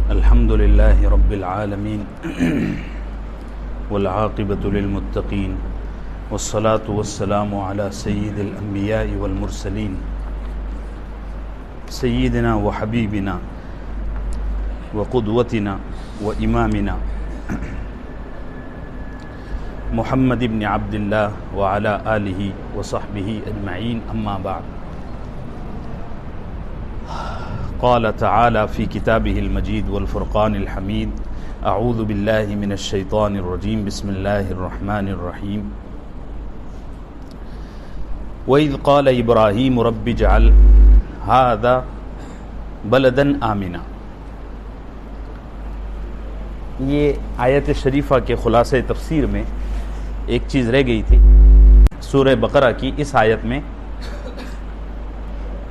الحمد لله رب العالمين والعاقبة للمتقين والصلاة والسلام على سيد الأنبياء والمرسلين سيدنا وحبيبنا وقدوتنا وإمامنا محمد بن عبد الله وعلى آله وصحبه أجمعين أما بعد قال تعالى في كتابه المجيد والفرقان الحميد أعوذ بالله من الشيطان الرجيم بسم الله الرحمن الرحيم وإذ قال إبراهيم رب اجعل هذا بلدا آمنا. یہ آیت شریفہ کے خلاصہ تفسیر میں ایک چیز رہ گئی تھی سورہ بقرہ کی اس آیت میں.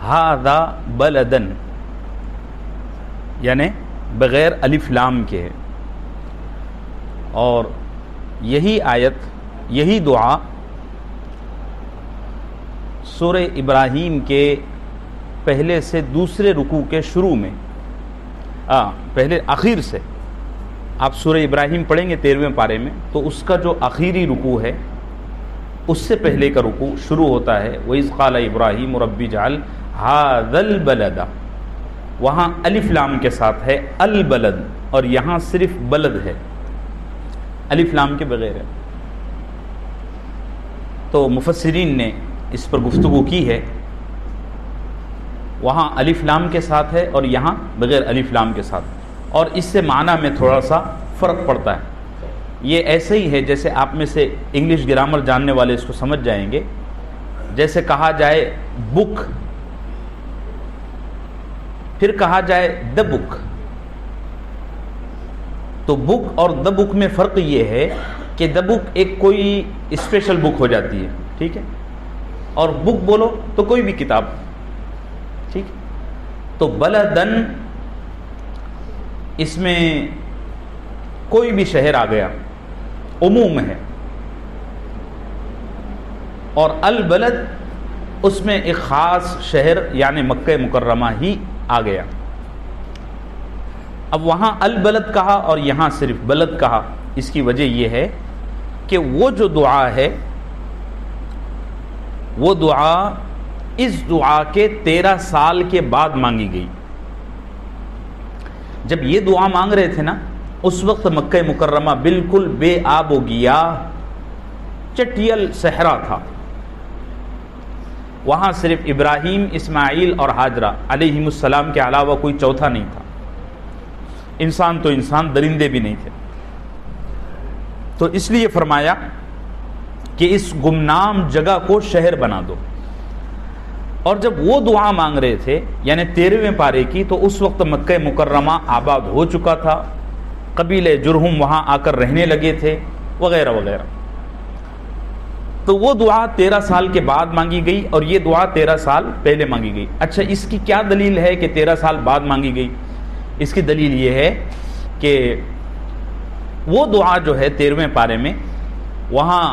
هذا بلدن یعنی بغیر الف لام کے ہے، اور یہی آیت یہی دعا سورہ ابراہیم کے پہلے سے دوسرے رکوع کے شروع میں پہلے آخر سے آپ سورہ ابراہیم پڑھیں گے 13ویں پارے میں، تو اس کا جو آخری رکوع ہے اس سے پہلے کا رکوع شروع ہوتا ہے وَإِذْ قَالَ إِبْرَاهِيمُ رَبِّ اجْعَلْ هَذَا الْبَلَدَ. وہاں الف لام کے ساتھ ہے البلد، اور یہاں صرف بلد ہے، الف لام کے بغیر ہے. تو مفسرین نے اس پر گفتگو کی ہے، وہاں الف لام کے ساتھ ہے اور یہاں بغیر الف لام کے ساتھ، اور اس سے معنی میں تھوڑا سا فرق پڑتا ہے. یہ ایسے ہی ہے جیسے آپ میں سے انگلش گرامر جاننے والے اس کو سمجھ جائیں گے. جیسے کہا جائے بک، پھر کہا جائے دا بک، تو بک اور دا بک میں فرق یہ ہے کہ دا بک ایک کوئی اسپیشل بک ہو جاتی ہے، ٹھیک ہے، اور بک بولو تو کوئی بھی کتاب، ٹھیک. تو بلدن اس میں کوئی بھی شہر آ گیا، عموم ہے، اور البلد اس میں ایک خاص شہر یعنی مکہ مکرمہ ہی آ گیا. اب وہاں البلد کہا اور یہاں صرف بلد کہا، اس کی وجہ یہ ہے کہ وہ جو دعا ہے وہ دعا اس دعا کے 13 سال کے بعد مانگی گئی. جب یہ دعا مانگ رہے تھے نا اس وقت مکہ مکرمہ بالکل بے آب و گیاہ چٹیل صحرا تھا. وہاں صرف ابراہیم، اسماعیل اور ہاجرہ علیہم السلام کے علاوہ کوئی چوتھا نہیں تھا. انسان تو انسان، درندے بھی نہیں تھے. تو اس لیے فرمایا کہ اس گمنام جگہ کو شہر بنا دو. اور جب وہ دعا مانگ رہے تھے یعنی 13ویں پارے کی، تو اس وقت مکہ مکرمہ آباد ہو چکا تھا، قبیلے جرہم وہاں آ کر رہنے لگے تھے وغیرہ وغیرہ. تو وہ دعا 13 سال کے بعد مانگی گئی اور یہ دعا 13 سال پہلے مانگی گئی. اچھا، اس کی کیا دلیل ہے کہ 13 سال بعد مانگی گئی؟ اس کی دلیل یہ ہے کہ وہ دعا جو ہے 13ویں پارے میں، وہاں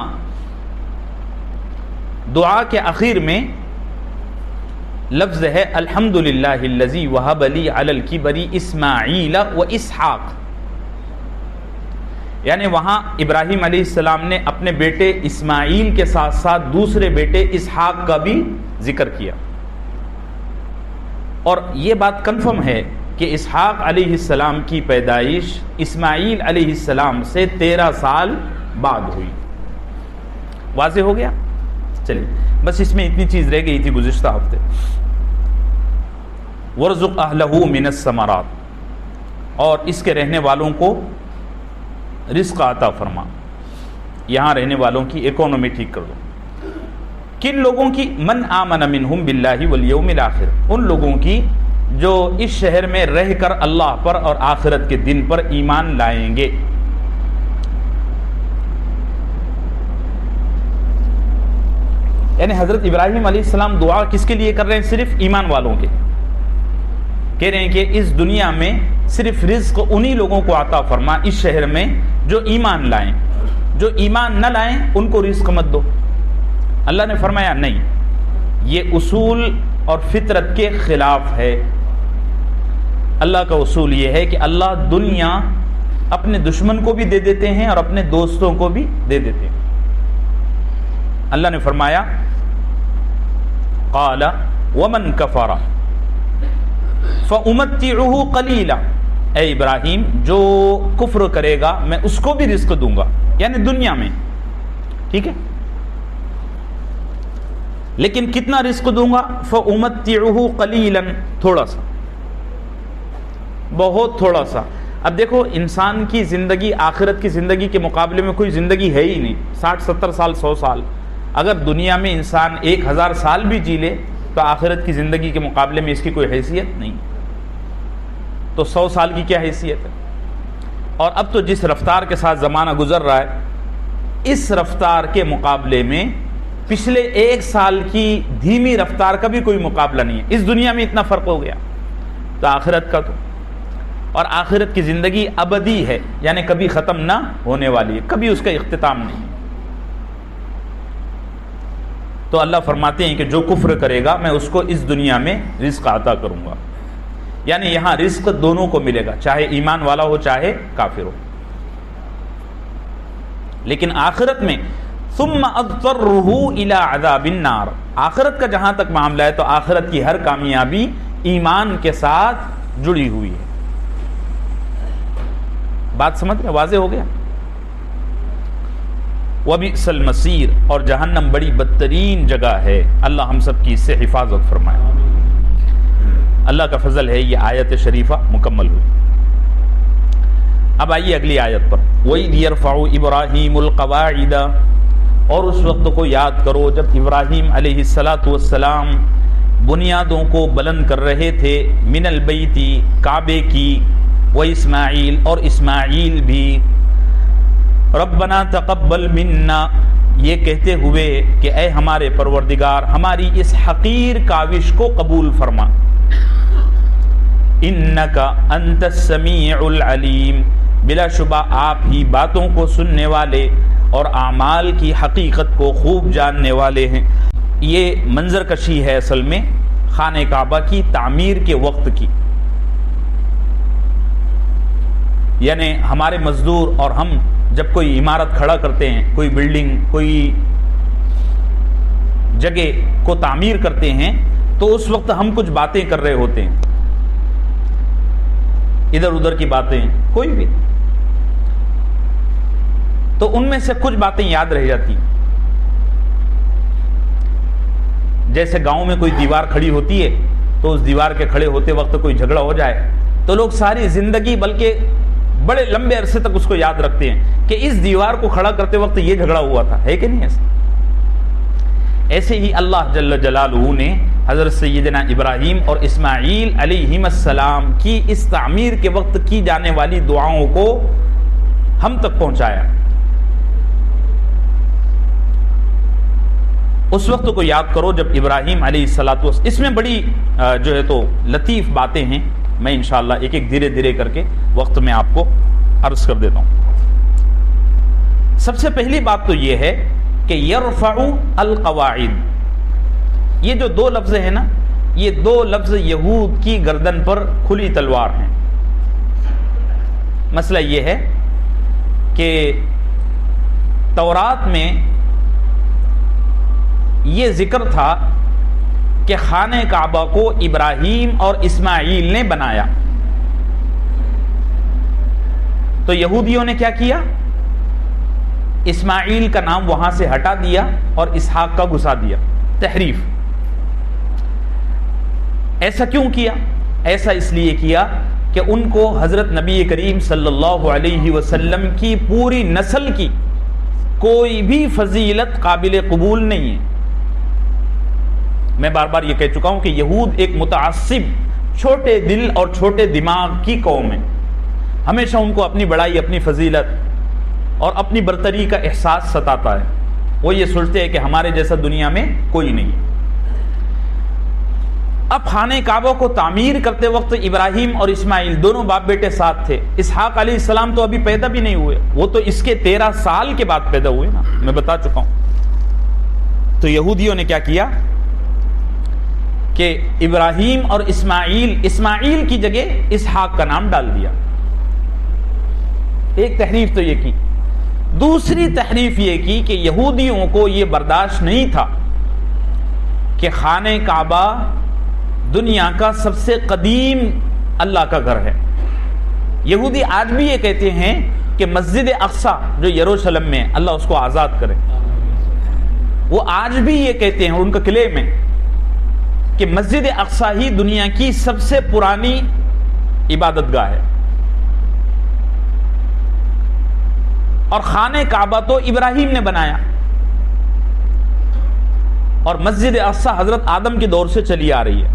دعا کے اخیر میں لفظ ہے الحمدللہ الذی وہب لی علی الکبر اسماعیل و اسحاق. یعنی وہاں ابراہیم علیہ السلام نے اپنے بیٹے اسماعیل کے ساتھ ساتھ دوسرے بیٹے اسحاق کا بھی ذکر کیا. اور یہ بات کنفرم ہے کہ اسحاق علیہ السلام کی پیدائش اسماعیل علیہ السلام سے 13 سال بعد ہوئی. واضح ہو گیا؟ چلیے، بس اس میں اتنی چیز رہ گئی تھی گزشتہ ہفتے. وَارْزُقْ أَهْلَهُ مِنَ الثَّمَرَاتِ، اور اس کے رہنے والوں کو رزق عطا فرما، یہاں رہنے والوں کی اکانومی ٹھیک کر دو. کن لوگوں کی؟ من آمن منہم باللہ والیوم الآخر، ان لوگوں کی جو اس شہر میں رہ کر اللہ پر اور آخرت کے دن پر ایمان لائیں گے. یعنی حضرت ابراہیم علیہ السلام دعا کس کے لیے کر رہے ہیں؟ صرف ایمان والوں کے. کہہ رہے ہیں کہ اس دنیا میں صرف رزق انہی لوگوں کو عطا فرما اس شہر میں جو ایمان لائیں، جو ایمان نہ لائیں ان کو رزق مت دو. اللہ نے فرمایا نہیں، یہ اصول اور فطرت کے خلاف ہے. اللہ کا اصول یہ ہے کہ اللہ دنیا اپنے دشمن کو بھی دے دیتے ہیں اور اپنے دوستوں کو بھی دے دیتے ہیں. اللہ نے فرمایا قال ومن کفر فأمتعه قلیلا، اے ابراہیم جو کفر کرے گا میں اس کو بھی رزق دوں گا، یعنی دنیا میں. ٹھیک ہے، لیکن کتنا رزق دوں گا؟ فأمتعه قلیلا، تھوڑا سا، بہت تھوڑا سا. اب دیکھو انسان کی زندگی آخرت کی زندگی کے مقابلے میں کوئی زندگی ہے ہی نہیں. 60-70 سال 100 سال، اگر دنیا میں انسان 1000 سال بھی جی لے تو آخرت کی زندگی کے مقابلے میں اس کی کوئی حیثیت نہیں. تو 100 سال کی کیا حیثیت ہے؟ اور اب تو جس رفتار کے ساتھ زمانہ گزر رہا ہے، اس رفتار کے مقابلے میں پچھلے 1 سال کی دھیمی رفتار کا بھی کوئی مقابلہ نہیں ہے. اس دنیا میں اتنا فرق ہو گیا تو آخرت کا تو، اور آخرت کی زندگی ابدی ہے، یعنی کبھی ختم نہ ہونے والی ہے، کبھی اس کا اختتام نہیں ہے. تو اللہ فرماتے ہیں کہ جو کفر کرے گا میں اس کو اس دنیا میں رزق عطا کروں گا، یعنی یہاں رزق دونوں کو ملے گا، چاہے ایمان والا ہو چاہے کافر ہو. لیکن آخرت میں ثم اضطرہ الی عذاب النار، آخرت کا جہاں تک معاملہ ہے تو آخرت کی ہر کامیابی ایمان کے ساتھ جڑی ہوئی ہے. بات سمجھ رہے؟ واضح ہو گیا. وَبِئْسَ الْمَصِيرُ، اور جہنم بڑی بدترین جگہ ہے. اللہ ہم سب کی اس سے حفاظت فرمائے. اللہ کا فضل ہے یہ آیت شریفہ مکمل ہوئی. اب آئیے اگلی آیت پر. وَإِذْ يَرْفَعُ إِبْرَاهِيمُ الْقَوَاعِدَ، اور اس وقت کو یاد کرو جب ابراہیم علیہ السلام بنیادوں کو بلند کر رہے تھے، من البیت، کعبے کی، واسماعیل، اور اسماعیل بھی، ربنا تقبل منا، یہ کہتے ہوئے کہ اے ہمارے پروردگار ہماری اس حقیر کاوش کو قبول فرما. انکا انت السمیع العلیم، بلا شبہ آپ ہی باتوں کو سننے والے اور اعمال کی حقیقت کو خوب جاننے والے ہیں. یہ منظر کشی ہے اصل میں خانہ کعبہ کی تعمیر کے وقت کی، یعنی ہمارے مزدور اور ہم جب کوئی عمارت کھڑا کرتے ہیں، کوئی بلڈنگ، کوئی جگہ کو تعمیر کرتے ہیں، تو اس وقت ہم کچھ باتیں کر رہے ہوتے ہیں، ادھر ادھر کی باتیں، کوئی بھی، تو ان میں سے کچھ باتیں یاد رہ جاتی. جیسے گاؤں میں کوئی دیوار کھڑی ہوتی ہے تو اس دیوار کے کھڑے ہوتے وقت کوئی جھگڑا ہو جائے تو لوگ ساری زندگی بلکہ بڑے لمبے عرصے تک اس کو یاد رکھتے ہیں کہ اس دیوار کو کھڑا کرتے وقت یہ جھگڑا ہوا تھا، ہے کہ نہیں ایسا؟ ایسے ہی اللہ جل جلالہ نے حضرت سیدنا ابراہیم اور اسماعیل علیہم السلام کی اس تعمیر کے وقت کی جانے والی دعاؤں کو ہم تک پہنچایا. اس وقت کو یاد کرو جب ابراہیم علیہ السلام، اس میں بڑی جو ہے تو لطیف باتیں ہیں، میں انشاءاللہ ایک ایک دھیرے دھیرے کر کے وقت میں آپ کو عرض کر دیتا ہوں. سب سے پہلی بات تو یہ ہے کہ یرفع القواعد، یہ جو 2 لفظ ہیں نا، یہ 2 لفظ یہود کی گردن پر کھلی تلوار ہیں. مسئلہ یہ ہے کہ تورات میں یہ ذکر تھا کہ خانہ کعبہ کو ابراہیم اور اسماعیل نے بنایا، تو یہودیوں نے کیا کیا؟ اسماعیل کا نام وہاں سے ہٹا دیا اور اسحاق کا گھسا دیا، تحریف. ایسا کیوں کیا؟ ایسا اس لیے کیا کہ ان کو حضرت نبی کریم صلی اللہ علیہ وسلم کی پوری نسل کی کوئی بھی فضیلت قابل قبول نہیں ہے. میں بار بار یہ کہہ چکا ہوں کہ یہود ایک متعصب، چھوٹے دل اور چھوٹے دماغ کی قوم ہے. ہمیشہ ان کو اپنی بڑائی، اپنی فضیلت اور اپنی برتری کا احساس ستاتا ہے. وہ یہ سوچتے ہیں کہ ہمارے جیسا دنیا میں کوئی نہیں. اب خانہ کعبہ کو تعمیر کرتے وقت ابراہیم اور اسماعیل دونوں باپ بیٹے ساتھ تھے. اسحاق علیہ السلام تو ابھی پیدا بھی نہیں ہوئے، وہ تو اس کے 13 سال کے بعد پیدا ہوئے نا، میں بتا چکا ہوں. تو یہودیوں نے کیا کیا کہ ابراہیم اور اسماعیل کی جگہ اسحاق کا نام ڈال دیا. ایک تحریف تو یہ کی. دوسری تحریف یہ کی کہ یہودیوں کو یہ برداشت نہیں تھا کہ خانہ کعبہ دنیا کا سب سے قدیم اللہ کا گھر ہے. یہودی آج بھی یہ کہتے ہیں کہ مسجد اقصی جو یروشلم میں اللہ اس کو آزاد کرے. وہ آج بھی یہ کہتے ہیں, ان کا کلیم ہے کہ مسجد اقصی ہی دنیا کی سب سے پرانی عبادت گاہ ہے, اور خانہ کعبہ تو ابراہیم نے بنایا, اور مسجد اقصی حضرت آدم کے دور سے چلی آ رہی ہے.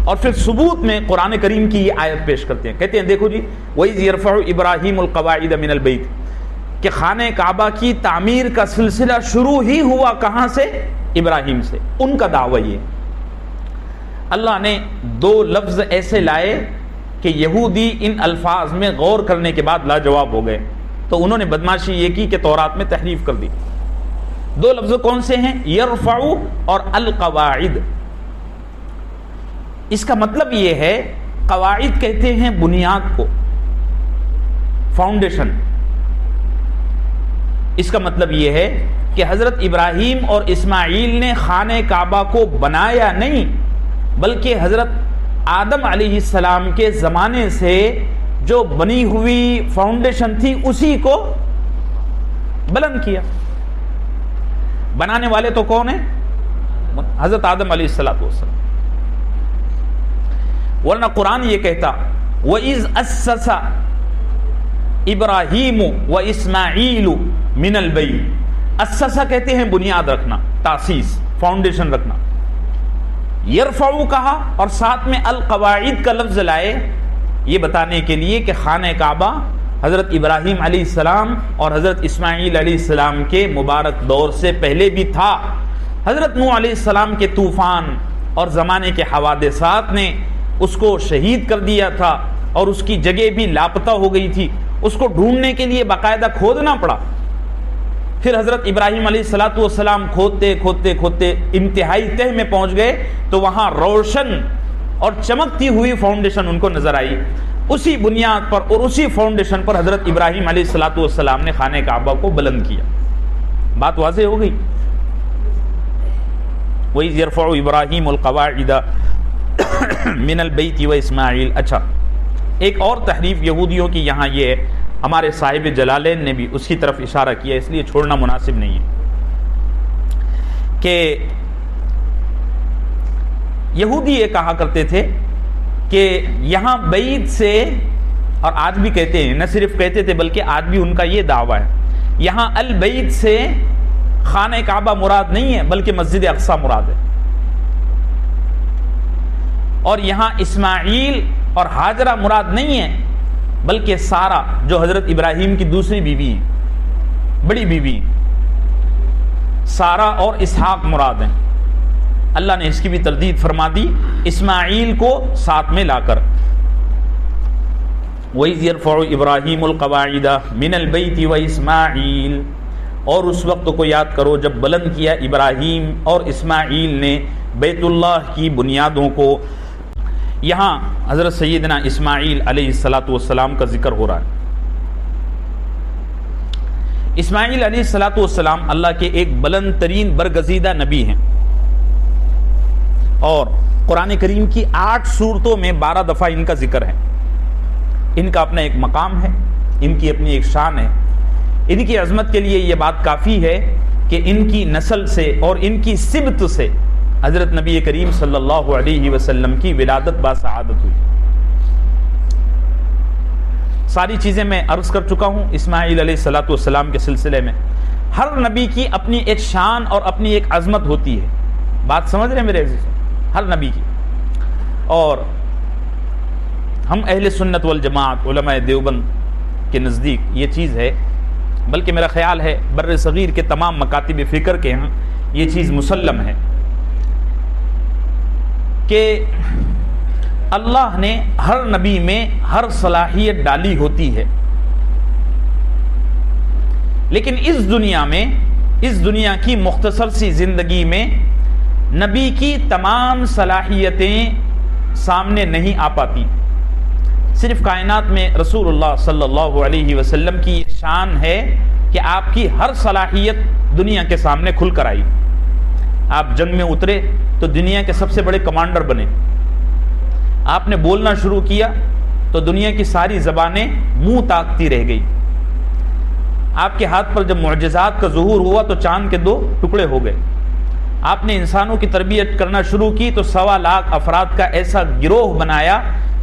اور پھر ثبوت میں قرآن کریم کی یہ آیت پیش کرتے ہیں, کہتے ہیں دیکھو جی وَإِذْ يَرْفَعُ إِبْرَاهِيمُ الْقَوَاعِدَ مِنَ الْبَيْتِ, کہ خانہ کعبہ کی تعمیر کا سلسلہ شروع ہی ہوا کہاں سے؟ ابراہیم سے. ان کا دعویٰ یہ. اللہ نے دو لفظ ایسے لائے کہ یہودی ان الفاظ میں غور کرنے کے بعد لاجواب ہو گئے, تو انہوں نے بدماشی یہ کی کہ تورات میں تحریف کر دی. دو لفظ کون سے ہیں؟ یرفع اور القواعد. اس کا مطلب یہ ہے, قواعد کہتے ہیں بنیاد کو, فاؤنڈیشن. اس کا مطلب یہ ہے کہ حضرت ابراہیم اور اسماعیل نے خانہ کعبہ کو بنایا نہیں, بلکہ حضرت آدم علیہ السلام کے زمانے سے جو بنی ہوئی فاؤنڈیشن تھی اسی کو بلند کیا. بنانے والے تو کون ہیں؟ حضرت آدم علیہ السلام. ورنہ قرآن یہ کہتا وَإِذْ أَسَّسَ إِبْرَاهِيمُ وَإِسْمَاعِيلُ مِنَ الْبَيْتِ. اسسا کہتے ہیں بنیاد رکھنا, تاسیس, فاؤنڈیشن رکھنا. یرفعو کہا اور ساتھ میں القواعد کا لفظ لائے, یہ بتانے کے لیے کہ خانہ کعبہ حضرت ابراہیم علیہ السلام اور حضرت اسماعیل علیہ السلام کے مبارک دور سے پہلے بھی تھا. حضرت نوح علیہ السلام کے طوفان اور زمانے کے حوادثات نے اس کو شہید کر دیا تھا, اور اس کی جگہ بھی لاپتہ ہو گئی تھی. اس کو ڈھونڈنے کے لیے باقاعدہ کھودنا پڑا. پھر حضرت ابراہیم علیہ السلام کھودتے کھودتے کھودتے انتہائی تہ میں پہنچ گئے, تو وہاں روشن اور چمکتی ہوئی فاؤنڈیشن ان کو نظر آئی. اسی بنیاد پر اور اسی فاؤنڈیشن پر حضرت ابراہیم علیہ السلام نے خانہ کعبہ کو بلند کیا. بات واضح ہو گئی. وَإِذْ يَرْفَعُ إِبْرَاهِيمُ الْقَوَاعِدَ مِنَ الْبَيْتِ وَإِسْمَاعِيلُ. اچھا, ایک اور تحریف یہودیوں کی یہاں یہ ہے, ہمارے صاحب جلالین نے بھی اس کی طرف اشارہ کیا, اس لیے چھوڑنا مناسب نہیں ہے, کہ یہودی یہ کہا کرتے تھے کہ یہاں بیت سے, اور آج بھی کہتے ہیں, نہ صرف کہتے تھے بلکہ آج بھی ان کا یہ دعویٰ ہے, یہاں البیت سے خانہ کعبہ مراد نہیں ہے بلکہ مسجد اقصی مراد ہے. اور یہاں اسماعیل اور ہاجرہ مراد نہیں ہے بلکہ سارہ جو حضرت ابراہیم کی دوسری بیوی ہیں, بڑی بیوی, سارہ اور اسحاق مراد ہیں. اللہ نے اس کی بھی تردید فرما دی اسماعیل کو ساتھ میں لا کر. وَإِذْ يَرْفَعُ إِبْرَاهِيمُ الْقَوَاعِدَ مِنَ الْبَيْتِ وَإِسْمَاعِيلُ. اور اس وقت کو یاد کرو جب بلند کیا ابراہیم اور اسماعیل نے بیت اللہ کی بنیادوں کو. یہاں حضرت سیدنا اسماعیل علیہ السلام کا ذکر ہو رہا ہے. اسماعیل علیہ السلام اللہ کے ایک بلند ترین برگزیدہ نبی ہیں, اور قرآن کریم کی 8 سورتوں میں 12 دفعہ ان کا ذکر ہے. ان کا اپنا ایک مقام ہے, ان کی اپنی ایک شان ہے. ان کی عظمت کے لیے یہ بات کافی ہے کہ ان کی نسل سے اور ان کی سبت سے حضرت نبی کریم صلی اللہ علیہ وسلم کی ولادت باسعادت ہوئی. ساری چیزیں میں عرض کر چکا ہوں اسماعیل علیہ السلام کے سلسلے میں. ہر نبی کی اپنی ایک شان اور اپنی ایک عظمت ہوتی ہے. بات سمجھ رہے ہیں میرے عزیز؟ ہر نبی کی. اور ہم اہل سنت والجماعت علماء دیوبند کے نزدیک یہ چیز ہے, بلکہ میرا خیال ہے بر صغیر کے تمام مکاتب فکر کے ہاں یہ چیز مسلم ہے کہ اللہ نے ہر نبی میں ہر صلاحیت ڈالی ہوتی ہے, لیکن اس دنیا میں, اس دنیا کی مختصر سی زندگی میں نبی کی تمام صلاحیتیں سامنے نہیں آ پاتی. صرف کائنات میں رسول اللہ صلی اللہ علیہ وسلم کی یہ شان ہے کہ آپ کی ہر صلاحیت دنیا کے سامنے کھل کر آئی. آپ جنگ میں اترے تو دنیا کے سب سے بڑے کمانڈر بنے. آپ نے بولنا شروع کیا تو دنیا کی ساری زبانیں منہ تاکتی رہ گئی. آپ کے ہاتھ پر جب معجزات کا ظہور ہوا تو چاند کے 2 ٹکڑے ہو گئے. آپ نے انسانوں کی تربیت کرنا شروع کی تو 1.25 لاکھ افراد کا ایسا گروہ بنایا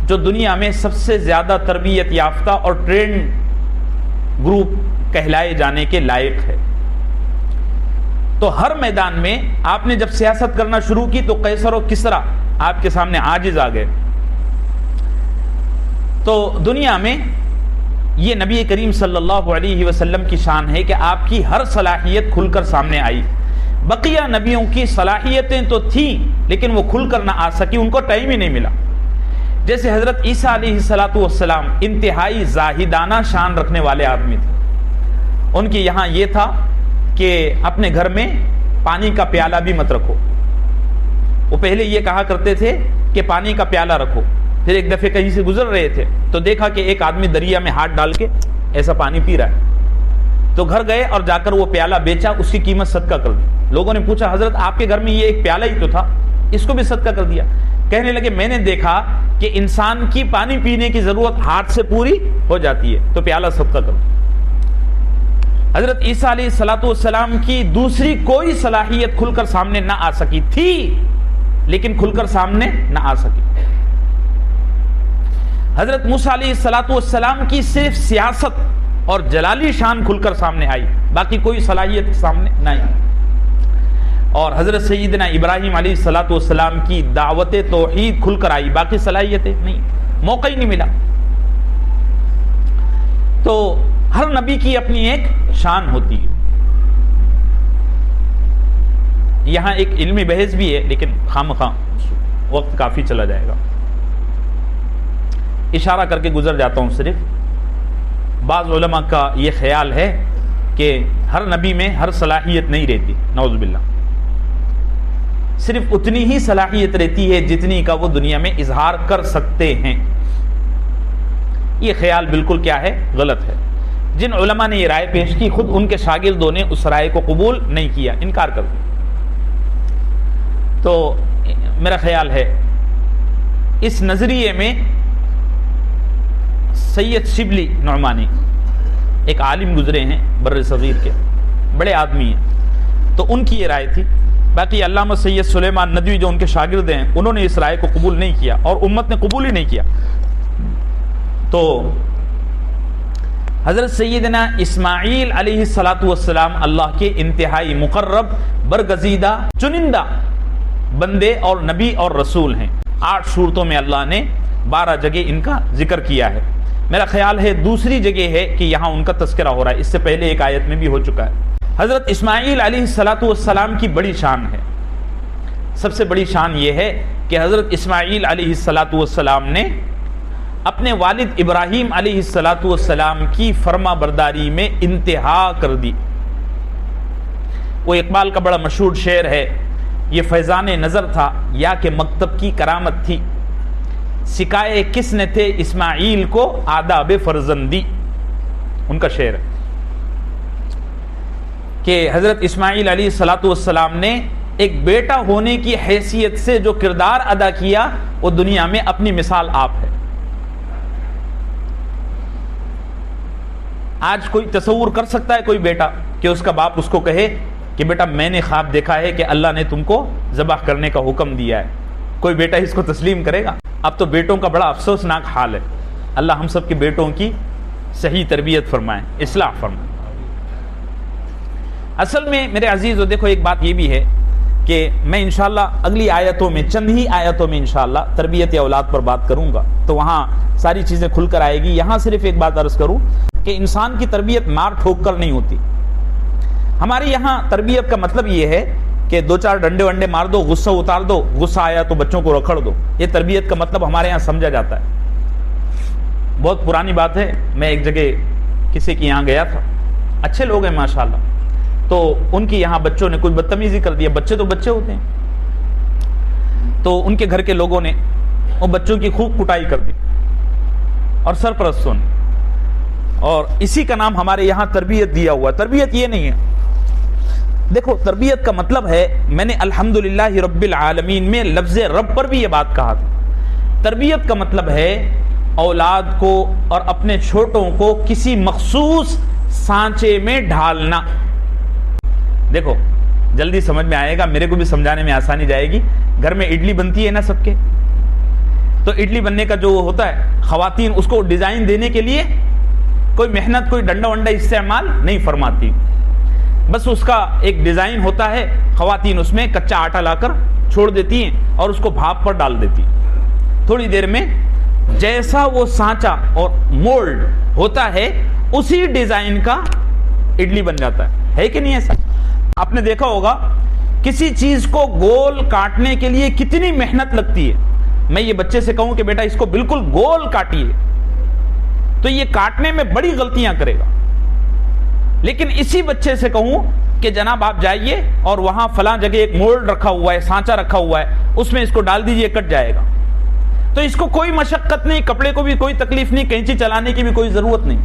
جو دنیا میں سب سے زیادہ تربیت یافتہ اور ٹرینڈ گروپ کہلائے جانے کے لائق ہے. تو ہر میدان میں آپ نے جب سیاست کرنا شروع کی تو قیصر و کسریٰ آپ کے سامنے عاجز آ گئے. تو دنیا میں یہ نبی کریم صلی اللہ علیہ وسلم کی شان ہے کہ آپ کی ہر صلاحیت کھل کر سامنے آئی. بقیہ نبیوں کی صلاحیتیں تو تھیں لیکن وہ کھل کر نہ آ سکی, ان کو ٹائم ہی نہیں ملا. جیسے حضرت عیسیٰ علیہ السلام انتہائی زاہدانہ شان رکھنے والے آدمی تھے. ان کے یہاں یہ تھا کہ اپنے گھر میں پانی کا پیالہ بھی مت رکھو. وہ پہلے یہ کہا کرتے تھے کہ پانی کا پیالہ رکھو. پھر ایک دفعہ کہیں سے گزر رہے تھے تو دیکھا کہ ایک آدمی دریا میں ہاتھ ڈال کے ایسا پانی پی رہا ہے. تو گھر گئے اور جا کر وہ پیالہ بیچا, اس کی قیمت صدقہ کر دی. لوگوں نے پوچھا حضرت آپ کے گھر میں یہ ایک پیالہ ہی تو تھا, اس کو بھی صدقہ کر دیا. کہنے لگے میں نے دیکھا کہ انسان کی پانی پینے کی ضرورت ہاتھ سے پوری ہو جاتی ہے تو پیالہ صدقہ کر دو. حضرت عیسیٰ علیہ السلام کی دوسری کوئی صلاحیت کھل کر سامنے نہ آ سکی تھی لیکن کھل کر سامنے نہ آ سکی. حضرت موسیٰ علیہ السلام کی صرف سیاست اور جلالی شان کھل کر سامنے آئی, باقی کوئی صلاحیت سامنے نہ آئی. اور حضرت سیدنا ابراہیم علیہ السلام کی دعوت توحید کھل کر آئی, باقی صلاحیتیں نہیں, موقع ہی نہیں ملا. تو ہر نبی کی اپنی ایک شان ہوتی ہے. یہاں ایک علمی بحث بھی ہے لیکن خامخواہ وقت کافی چلا جائے گا, اشارہ کر کے گزر جاتا ہوں. صرف بعض علماء کا یہ خیال ہے کہ ہر نبی میں ہر صلاحیت نہیں رہتی, نعوذ باللہ. صرف اتنی ہی صلاحیت رہتی ہے جتنی کا وہ دنیا میں اظہار کر سکتے ہیں. یہ خیال بالکل کیا ہے, غلط ہے. جن علماء نے یہ رائے پیش کی خود ان کے شاگردوں نے اس رائے کو قبول نہیں کیا, انکار کر دیا. تو میرا خیال ہے اس نظریے میں سید شبلی نعمانی ایک عالم گزرے ہیں بر صغیر کے, بڑے آدمی ہیں, تو ان کی یہ رائے تھی. باقی علامہ سید سلیمان ندوی جو ان کے شاگرد ہیں انہوں نے اس رائے کو قبول نہیں کیا اور امت نے قبول ہی نہیں کیا. تو حضرت سیدنا اسماعیل علیہ السلام اللہ کے انتہائی مقرب برگزیدہ چنندہ بندے اور نبی اور رسول ہیں. 8 صورتوں میں اللہ نے 12 جگہ ان کا ذکر کیا ہے. میرا خیال ہے دوسری جگہ ہے کہ یہاں ان کا تذکرہ ہو رہا ہے, اس سے پہلے ایک آیت میں بھی ہو چکا ہے. حضرت اسماعیل علیہ السلام کی بڑی شان ہے. سب سے بڑی شان یہ ہے کہ حضرت اسماعیل علیہ السلام نے اپنے والد ابراہیم علیہ السلام کی فرما برداری میں انتہا کر دی. وہ اقبال کا بڑا مشہور شعر ہے, یہ فیضان نظر تھا یا کہ مکتب کی کرامت تھی, سکھائے کس نے تھے اسماعیل کو آداب فرزندی. ان کا شعر ہے کہ حضرت اسماعیل علیہ السلام نے ایک بیٹا ہونے کی حیثیت سے جو کردار ادا کیا وہ دنیا میں اپنی مثال آپ ہے. آج کوئی تصور کر سکتا ہے کوئی بیٹا کہ اس کا باپ اس کو کہے کہ بیٹا میں نے خواب دیکھا ہے کہ اللہ نے تم کو ذبح کرنے کا حکم دیا ہے؟ کوئی بیٹا اس کو تسلیم کرے گا؟ اب تو بیٹوں کا بڑا افسوسناک حال ہے. اللہ ہم سب کے بیٹوں کی صحیح تربیت فرمائے, اصلاح فرمائے. اصل میں میرے عزیزو دیکھو ایک بات یہ بھی ہے کہ میں انشاءاللہ اگلی آیتوں میں چند ہی آیتوں میں انشاءاللہ تربیت اولاد پر بات کروں گا تو وہاں ساری چیزیں کھل کر آئے گی. یہاں صرف ایک بات عرض کروں کہ انسان کی تربیت مار ٹھوک کر نہیں ہوتی. ہمارے یہاں تربیت کا مطلب یہ ہے کہ 2-4 ڈنڈے ونڈے مار دو, غصہ اتار دو, غصہ آیا تو بچوں کو رکھڑ دو. یہ تربیت کا مطلب ہمارے یہاں سمجھا جاتا ہے. بہت پرانی بات ہے. میں ایک جگہ کسی کے یہاں گیا تھا, اچھے لوگ ہیں ماشاءاللہ, تو ان کی یہاں بچوں نے کچھ بدتمیزی کر دیا. بچے تو بچے ہوتے ہیں, تو ان کے گھر کے لوگوں نے وہ بچوں کی خوب کٹائی کر دی اور سرپرستوں نے، اور اسی کا نام ہمارے یہاں تربیت دیا ہوا ہے۔ تربیت یہ نہیں ہے، دیکھو تربیت کا مطلب ہے، میں نے الحمدللہ رب العالمین میں لفظ رب پر بھی یہ بات کہا تھا، تربیت کا مطلب ہے اولاد کو اور اپنے چھوٹوں کو کسی مخصوص سانچے میں ڈھالنا۔ دیکھو جلدی سمجھ میں آئے گا، میرے کو بھی سمجھانے میں آسانی جائے گی۔ گھر میں اڈلی بنتی ہے نا سب کے، تو اڈلی بننے کا جو ہوتا ہے، خواتین اس کو ڈیزائن دینے کے لیے کوئی محنت، کوئی ڈنڈا ونڈا استعمال نہیں فرماتی، بس اس کا ایک ڈیزائن ہوتا ہے، خواتین اس میں کچا آٹا لا کر چھوڑ دیتی ہیں اور اس کو بھاپ پر ڈال دیتی ہیں، تھوڑی دیر میں جیسا وہ سانچا اور مولڈ ہوتا ہے اسی ڈیزائن کا اڈلی بن جاتا ہے کہ نہیں ایسا؟ آپ نے دیکھا ہوگا کسی چیز کو گول کاٹنے کے لیے کتنی محنت لگتی ہے، میں یہ بچے سے کہوں کہ بیٹا اس کو بالکل گول کاٹیے تو یہ کاٹنے میں بڑی غلطیاں کرے گا، لیکن اسی بچے سے کہوں کہ جناب آپ جائیے اور وہاں فلاں جگہ ایک مولڈ رکھا ہوا ہے، سانچا رکھا ہوا ہے، اس میں اس کو ڈال دیجئے کٹ جائے گا، تو اس کو کوئی مشقت نہیں، کپڑے کو بھی کوئی تکلیف نہیں، کینچی چلانے کی بھی کوئی ضرورت نہیں،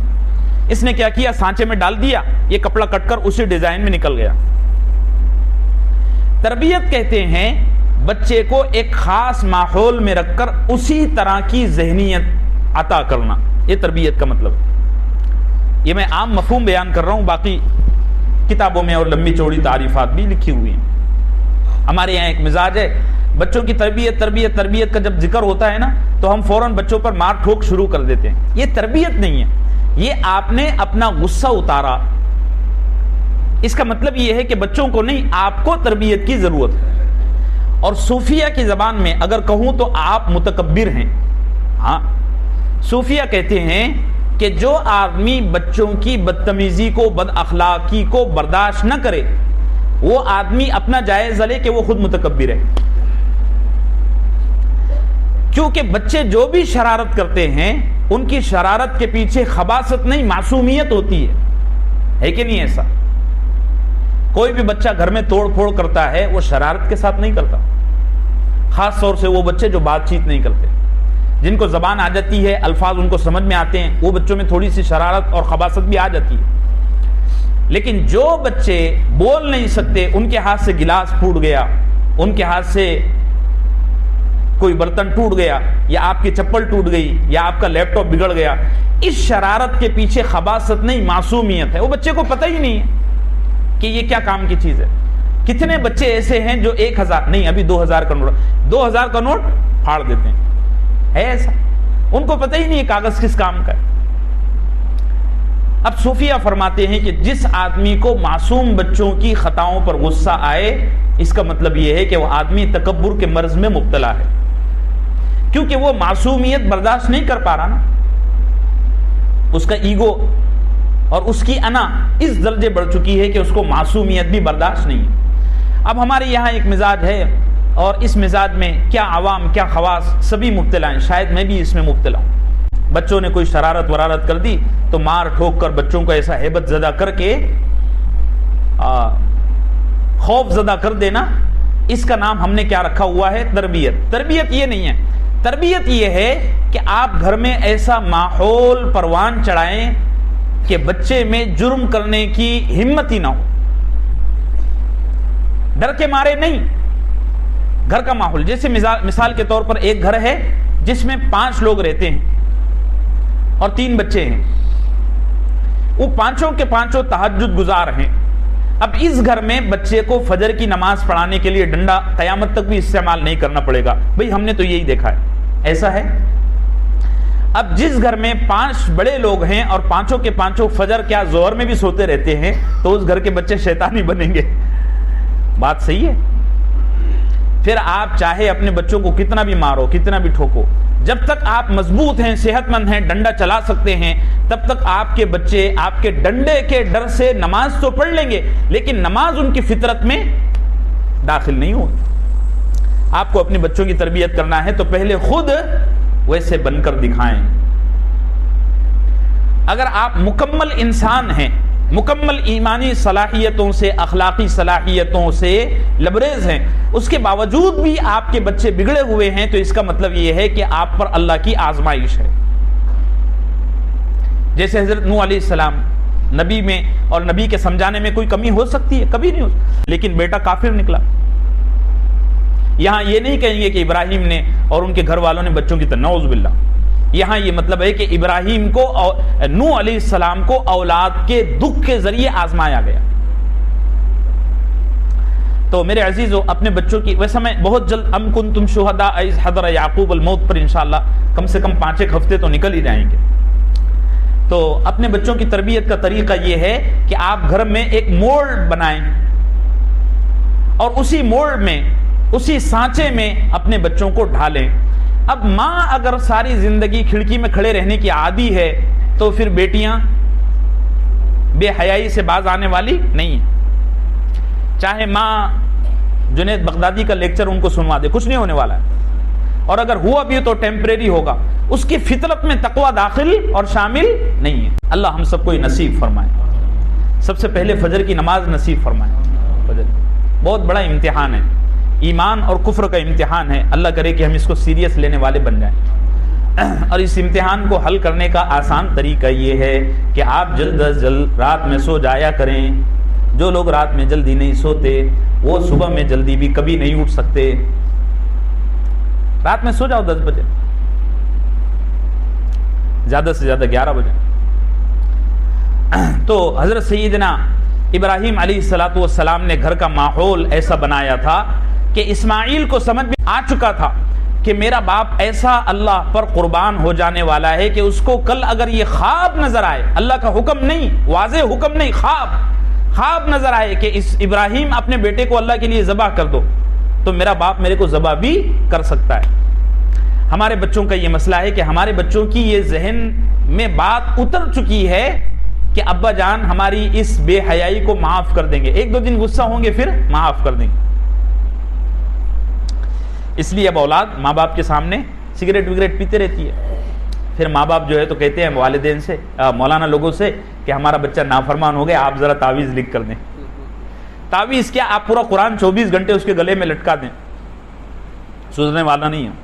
اس نے کیا کیا، سانچے میں ڈال دیا، یہ کپڑا کٹ کر اسی ڈیزائن میں نکل گیا۔ تربیت کہتے ہیں بچے کو ایک خاص ماحول میں رکھ کر اسی طرح کی ذہنیت عطا کرنا، یہ تربیت کا مطلب ہے۔ یہ میں عام مفہوم بیان کر رہا ہوں، باقی کتابوں میں اور لمبی چوڑی تعریفات بھی لکھی ہوئی ہیں۔ ہمارے یہاں ایک مزاج ہے، بچوں کی تربیت کا جب ذکر ہوتا ہے نا تو ہم فوراً بچوں پر مار ٹھوک شروع کر دیتے ہیں۔ یہ تربیت نہیں ہے، یہ آپ نے اپنا غصہ اتارا، اس کا مطلب یہ ہے کہ بچوں کو نہیں، آپ کو تربیت کی ضرورت ہے۔ اور صوفیہ کی زبان میں اگر کہوں تو آپ متکبر ہیں۔ ہاں، صوفیہ کہتے ہیں کہ جو آدمی بچوں کی بدتمیزی کو، بد اخلاقی کو برداشت نہ کرے، وہ آدمی اپنا جائزہ لے کہ وہ خود متکبر ہے۔ کیونکہ بچے جو بھی شرارت کرتے ہیں ان کی شرارت کے پیچھے خباثت نہیں، معصومیت ہوتی ہے کہ نہیں ایسا؟ کوئی بھی بچہ گھر میں توڑ پھوڑ کرتا ہے وہ شرارت کے ساتھ نہیں کرتا، خاص طور سے وہ بچے جو بات چیت نہیں کرتے، جن کو زبان آ جاتی ہے، الفاظ ان کو سمجھ میں آتے ہیں، وہ بچوں میں تھوڑی سی شرارت اور خباثت بھی آ جاتی ہے۔ لیکن جو بچے بول نہیں سکتے، ان کے ہاتھ سے گلاس پھوٹ گیا، ان کے ہاتھ سے کوئی برتن ٹوٹ گیا، یا آپ کی چپل ٹوٹ گئی، یا آپ کا لیپ ٹاپ بگڑ گیا، اس شرارت کے پیچھے خباثت نہیں، معصومیت ہے۔ وہ بچے کو پتہ ہی نہیں ہے کہ یہ کیا کام کی چیز ہے۔ کتنے بچے ایسے ہیں جو 1000 نہیں، ابھی 2000 کا نوٹ، 2000 کا نوٹ پھاڑ دیتے ہیں، ہے ایسا؟ ان کو پتہ ہی نہیں ہے کاغذ کس کام کا ہے۔ اب صوفیہ فرماتے ہیں کہ جس آدمی کو معصوم بچوں کی خطاؤں پر غصہ آئے، اس کا مطلب یہ ہے کہ وہ آدمی تکبر کے مرض میں مبتلا ہے، کیونکہ وہ معصومیت برداشت نہیں کر پا رہا نا، اس کا ایگو اور اس کی انا اس درجے بڑھ چکی ہے کہ اس کو معصومیت بھی برداشت نہیں ہے۔ اب ہمارے یہاں ایک مزاج ہے، اور اس مزاج میں کیا عوام کیا خواص سبھی مبتلا ہیں، شاید میں بھی اس میں مبتلا ہوں۔ بچوں نے کوئی شرارت ورارت کر دی تو مار ٹھوک کر بچوں کو ایسا ہیبت زدہ کر کے خوف زدہ کر دینا، اس کا نام ہم نے کیا رکھا ہوا ہے؟ تربیت۔ تربیت یہ نہیں ہے، تربیت یہ ہے کہ آپ گھر میں ایسا ماحول پروان چڑھائیں کہ بچے میں جرم کرنے کی ہمت ہی نہ ہو، ڈر کے مارے نہیں۔ گھر کا ماحول جیسے مثال کے طور پر ایک گھر ہے جس میں 5 لوگ رہتے ہیں اور 3 بچے ہیں، وہ پانچوں کے پانچوں تہجد گزار ہیں۔ اب اس گھر میں بچے کو فجر کی نماز پڑھانے کے لیے ڈنڈا قیامت تک بھی استعمال نہیں کرنا پڑے گا، بھئی ہم نے تو یہی دیکھا ہے، ایسا ہے؟ اب جس گھر میں 5 بڑے لوگ ہیں اور پانچوں کے پانچوں فجر کیا ظہر میں بھی سوتے رہتے ہیں، تو اس گھر کے بچے شیطانی بنیں گے۔ بات صحیح ہے؟ پھر آپ چاہے اپنے بچوں کو کتنا بھی مارو، کتنا بھی ٹھوکو، جب تک آپ مضبوط ہیں، صحت مند ہیں، ڈنڈا چلا سکتے ہیں، تب تک آپ کے بچے آپ کے ڈنڈے کے ڈر سے نماز تو پڑھ لیں گے، لیکن نماز ان کی فطرت میں داخل نہیں ہوگی۔ آپ کو اپنے بچوں کی تربیت کرنا ہے تو پہلے خود ویسے بن کر دکھائیں۔ اگر آپ مکمل انسان ہیں مکمل ایمانی صلاحیتوں سے، اخلاقی صلاحیتوں سے لبریز ہیں، اس کے باوجود بھی آپ کے بچے بگڑے ہوئے ہیں، تو اس کا مطلب یہ ہے کہ آپ پر اللہ کی آزمائش ہے۔ جیسے حضرت نوح علیہ السلام، نبی میں اور نبی کے سمجھانے میں کوئی کمی ہو سکتی ہے؟ کبھی نہیں ہو سکتی، لیکن بیٹا کافر نکلا۔ یہاں یہ نہیں کہیں گے کہ ابراہیم نے اور ان کے گھر والوں نے بچوں کی نعوذ باللہ، یہاں یہ مطلب ہے کہ ابراہیم کو، نوح علیہ السلام کو اولاد کے دکھ کے ذریعے آزمایا گیا۔ تو میرے عزیزو، اپنے بچوں کی، ویسا میں بہت جلد ام کنتم شہداء اذ حضر یعقوب الموت پر انشاءاللہ کم سے کم 5 ہفتے تو نکل ہی جائیں گے۔ تو اپنے بچوں کی تربیت کا طریقہ یہ ہے کہ آپ گھر میں ایک مولڈ بنائیں اور اسی مولڈ میں، اسی سانچے میں اپنے بچوں کو ڈھالیں۔ اب ماں اگر ساری زندگی کھڑکی میں کھڑے رہنے کی عادی ہے تو پھر بیٹیاں بے حیائی سے باز آنے والی نہیں ہیں۔ چاہے ماں جنید بغدادی کا لیکچر ان کو سنوا دے، کچھ نہیں ہونے والا ہے، اور اگر ہوا بھی تو ٹیمپریری ہوگا، اس کی فطرت میں تقوی داخل اور شامل نہیں ہے۔ اللہ ہم سب کو یہ نصیب فرمائے۔ سب سے پہلے فجر کی نماز نصیب فرمائے۔ فجر بہت بڑا امتحان ہے، ایمان اور کفر کا امتحان ہے، اللہ کرے کہ ہم اس کو سیریس لینے والے بن جائیں۔ اور اس امتحان کو حل کرنے کا آسان طریقہ یہ ہے کہ آپ جلد از جلد رات میں سو جایا کریں۔ جو لوگ رات میں جلدی نہیں سوتے وہ صبح میں جلدی بھی کبھی نہیں اٹھ سکتے۔ رات میں سو جاؤ 10 بجے، زیادہ سے زیادہ 11 بجے۔ تو حضرت سیدنا ابراہیم علیہ السلام نے گھر کا ماحول ایسا بنایا تھا کہ اسماعیل کو سمجھ میں آ چکا تھا کہ میرا باپ ایسا اللہ پر قربان ہو جانے والا ہے کہ اس کو کل اگر یہ خواب نظر آئے، اللہ کا حکم نہیں، واضح حکم نہیں، خواب نظر آئے کہ اس ابراہیم اپنے بیٹے کو اللہ کے لیے ذبح کر دو، تو میرا باپ میرے کو ذبح بھی کر سکتا ہے۔ ہمارے بچوں کا یہ مسئلہ ہے کہ ہمارے بچوں کی یہ ذہن میں بات اتر چکی ہے کہ ابا جان ہماری اس بے حیائی کو معاف کر دیں گے، 1-2 دن غصہ ہوں گے پھر معاف کر دیں گے۔ اس لیے اب اولاد ماں باپ کے سامنے سگریٹ وگریٹ پیتے رہتی ہے، پھر ماں باپ جو ہے تو کہتے ہیں والدین سے، مولانا لوگوں سے کہ ہمارا بچہ نافرمان ہو گیا، آپ ذرا تعویذ لکھ کر دیں۔ تعویذ کیا، آپ پورا قرآن 24 گھنٹے اس کے گلے میں لٹکا دیں، سوچنے والا نہیں ہے۔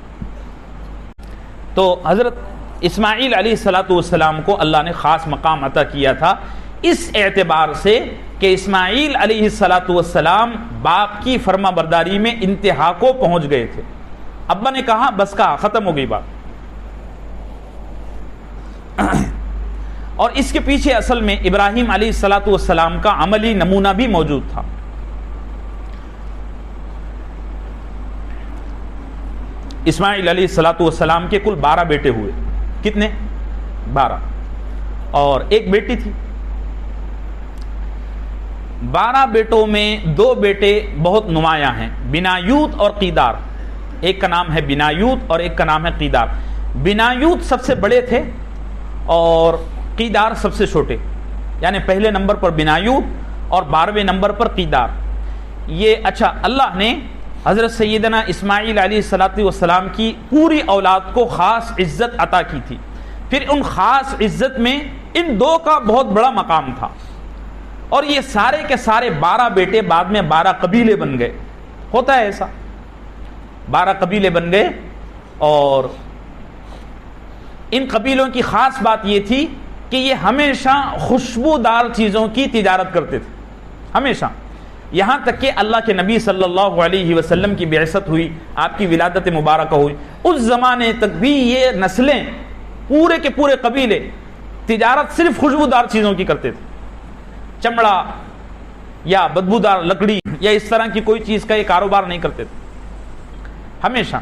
تو حضرت اسماعیل علیہ السلام کو اللہ نے خاص مقام عطا کیا تھا اس اعتبار سے کہ اسماعیل علیہ السلام باپ کی فرما برداری میں انتہا کو پہنچ گئے تھے۔ ابا نے کہا بس کہا، ختم ہو گئی بات۔ اور اس کے پیچھے اصل میں ابراہیم علیہ السلام کا عملی نمونہ بھی موجود تھا۔ اسماعیل علیہ السلام کے کل 12 بیٹے ہوئے۔ کتنے؟ 12، اور ایک بیٹی تھی۔ 12 بیٹوں میں 2 بیٹے بہت نمایاں ہیں، بنایوت اور قیدار۔ ایک کا نام ہے بنایوت اور ایک کا نام ہے قیدار۔ بنایوت سب سے بڑے تھے اور قیدار سب سے چھوٹے، یعنی پہلے نمبر پر بنایوت اور 12ویں نمبر پر قیدار۔ یہ اچھا، اللہ نے حضرت سیدنا اسماعیل علیہ السلام کی پوری اولاد کو خاص عزت عطا کی تھی، پھر ان خاص عزت میں ان 2 کا بہت بڑا مقام تھا، اور یہ سارے کے سارے 12 بیٹے بعد میں 12 قبیلے بن گئے۔ ہوتا ہے ایسا، 12 قبیلے بن گئے، اور ان قبیلوں کی خاص بات یہ تھی کہ یہ ہمیشہ خوشبودار چیزوں کی تجارت کرتے تھے، ہمیشہ، یہاں تک کہ اللہ کے نبی صلی اللہ علیہ وسلم کی بعثت ہوئی، آپ کی ولادت مبارکہ ہوئی، اس زمانے تک بھی یہ نسلیں، پورے کے پورے قبیلے تجارت صرف خوشبودار چیزوں کی کرتے تھے، چمڑا یا بدبودار لکڑی یا اس طرح کی کوئی چیز کا یہ کاروبار نہیں کرتے تھے ہمیشہ۔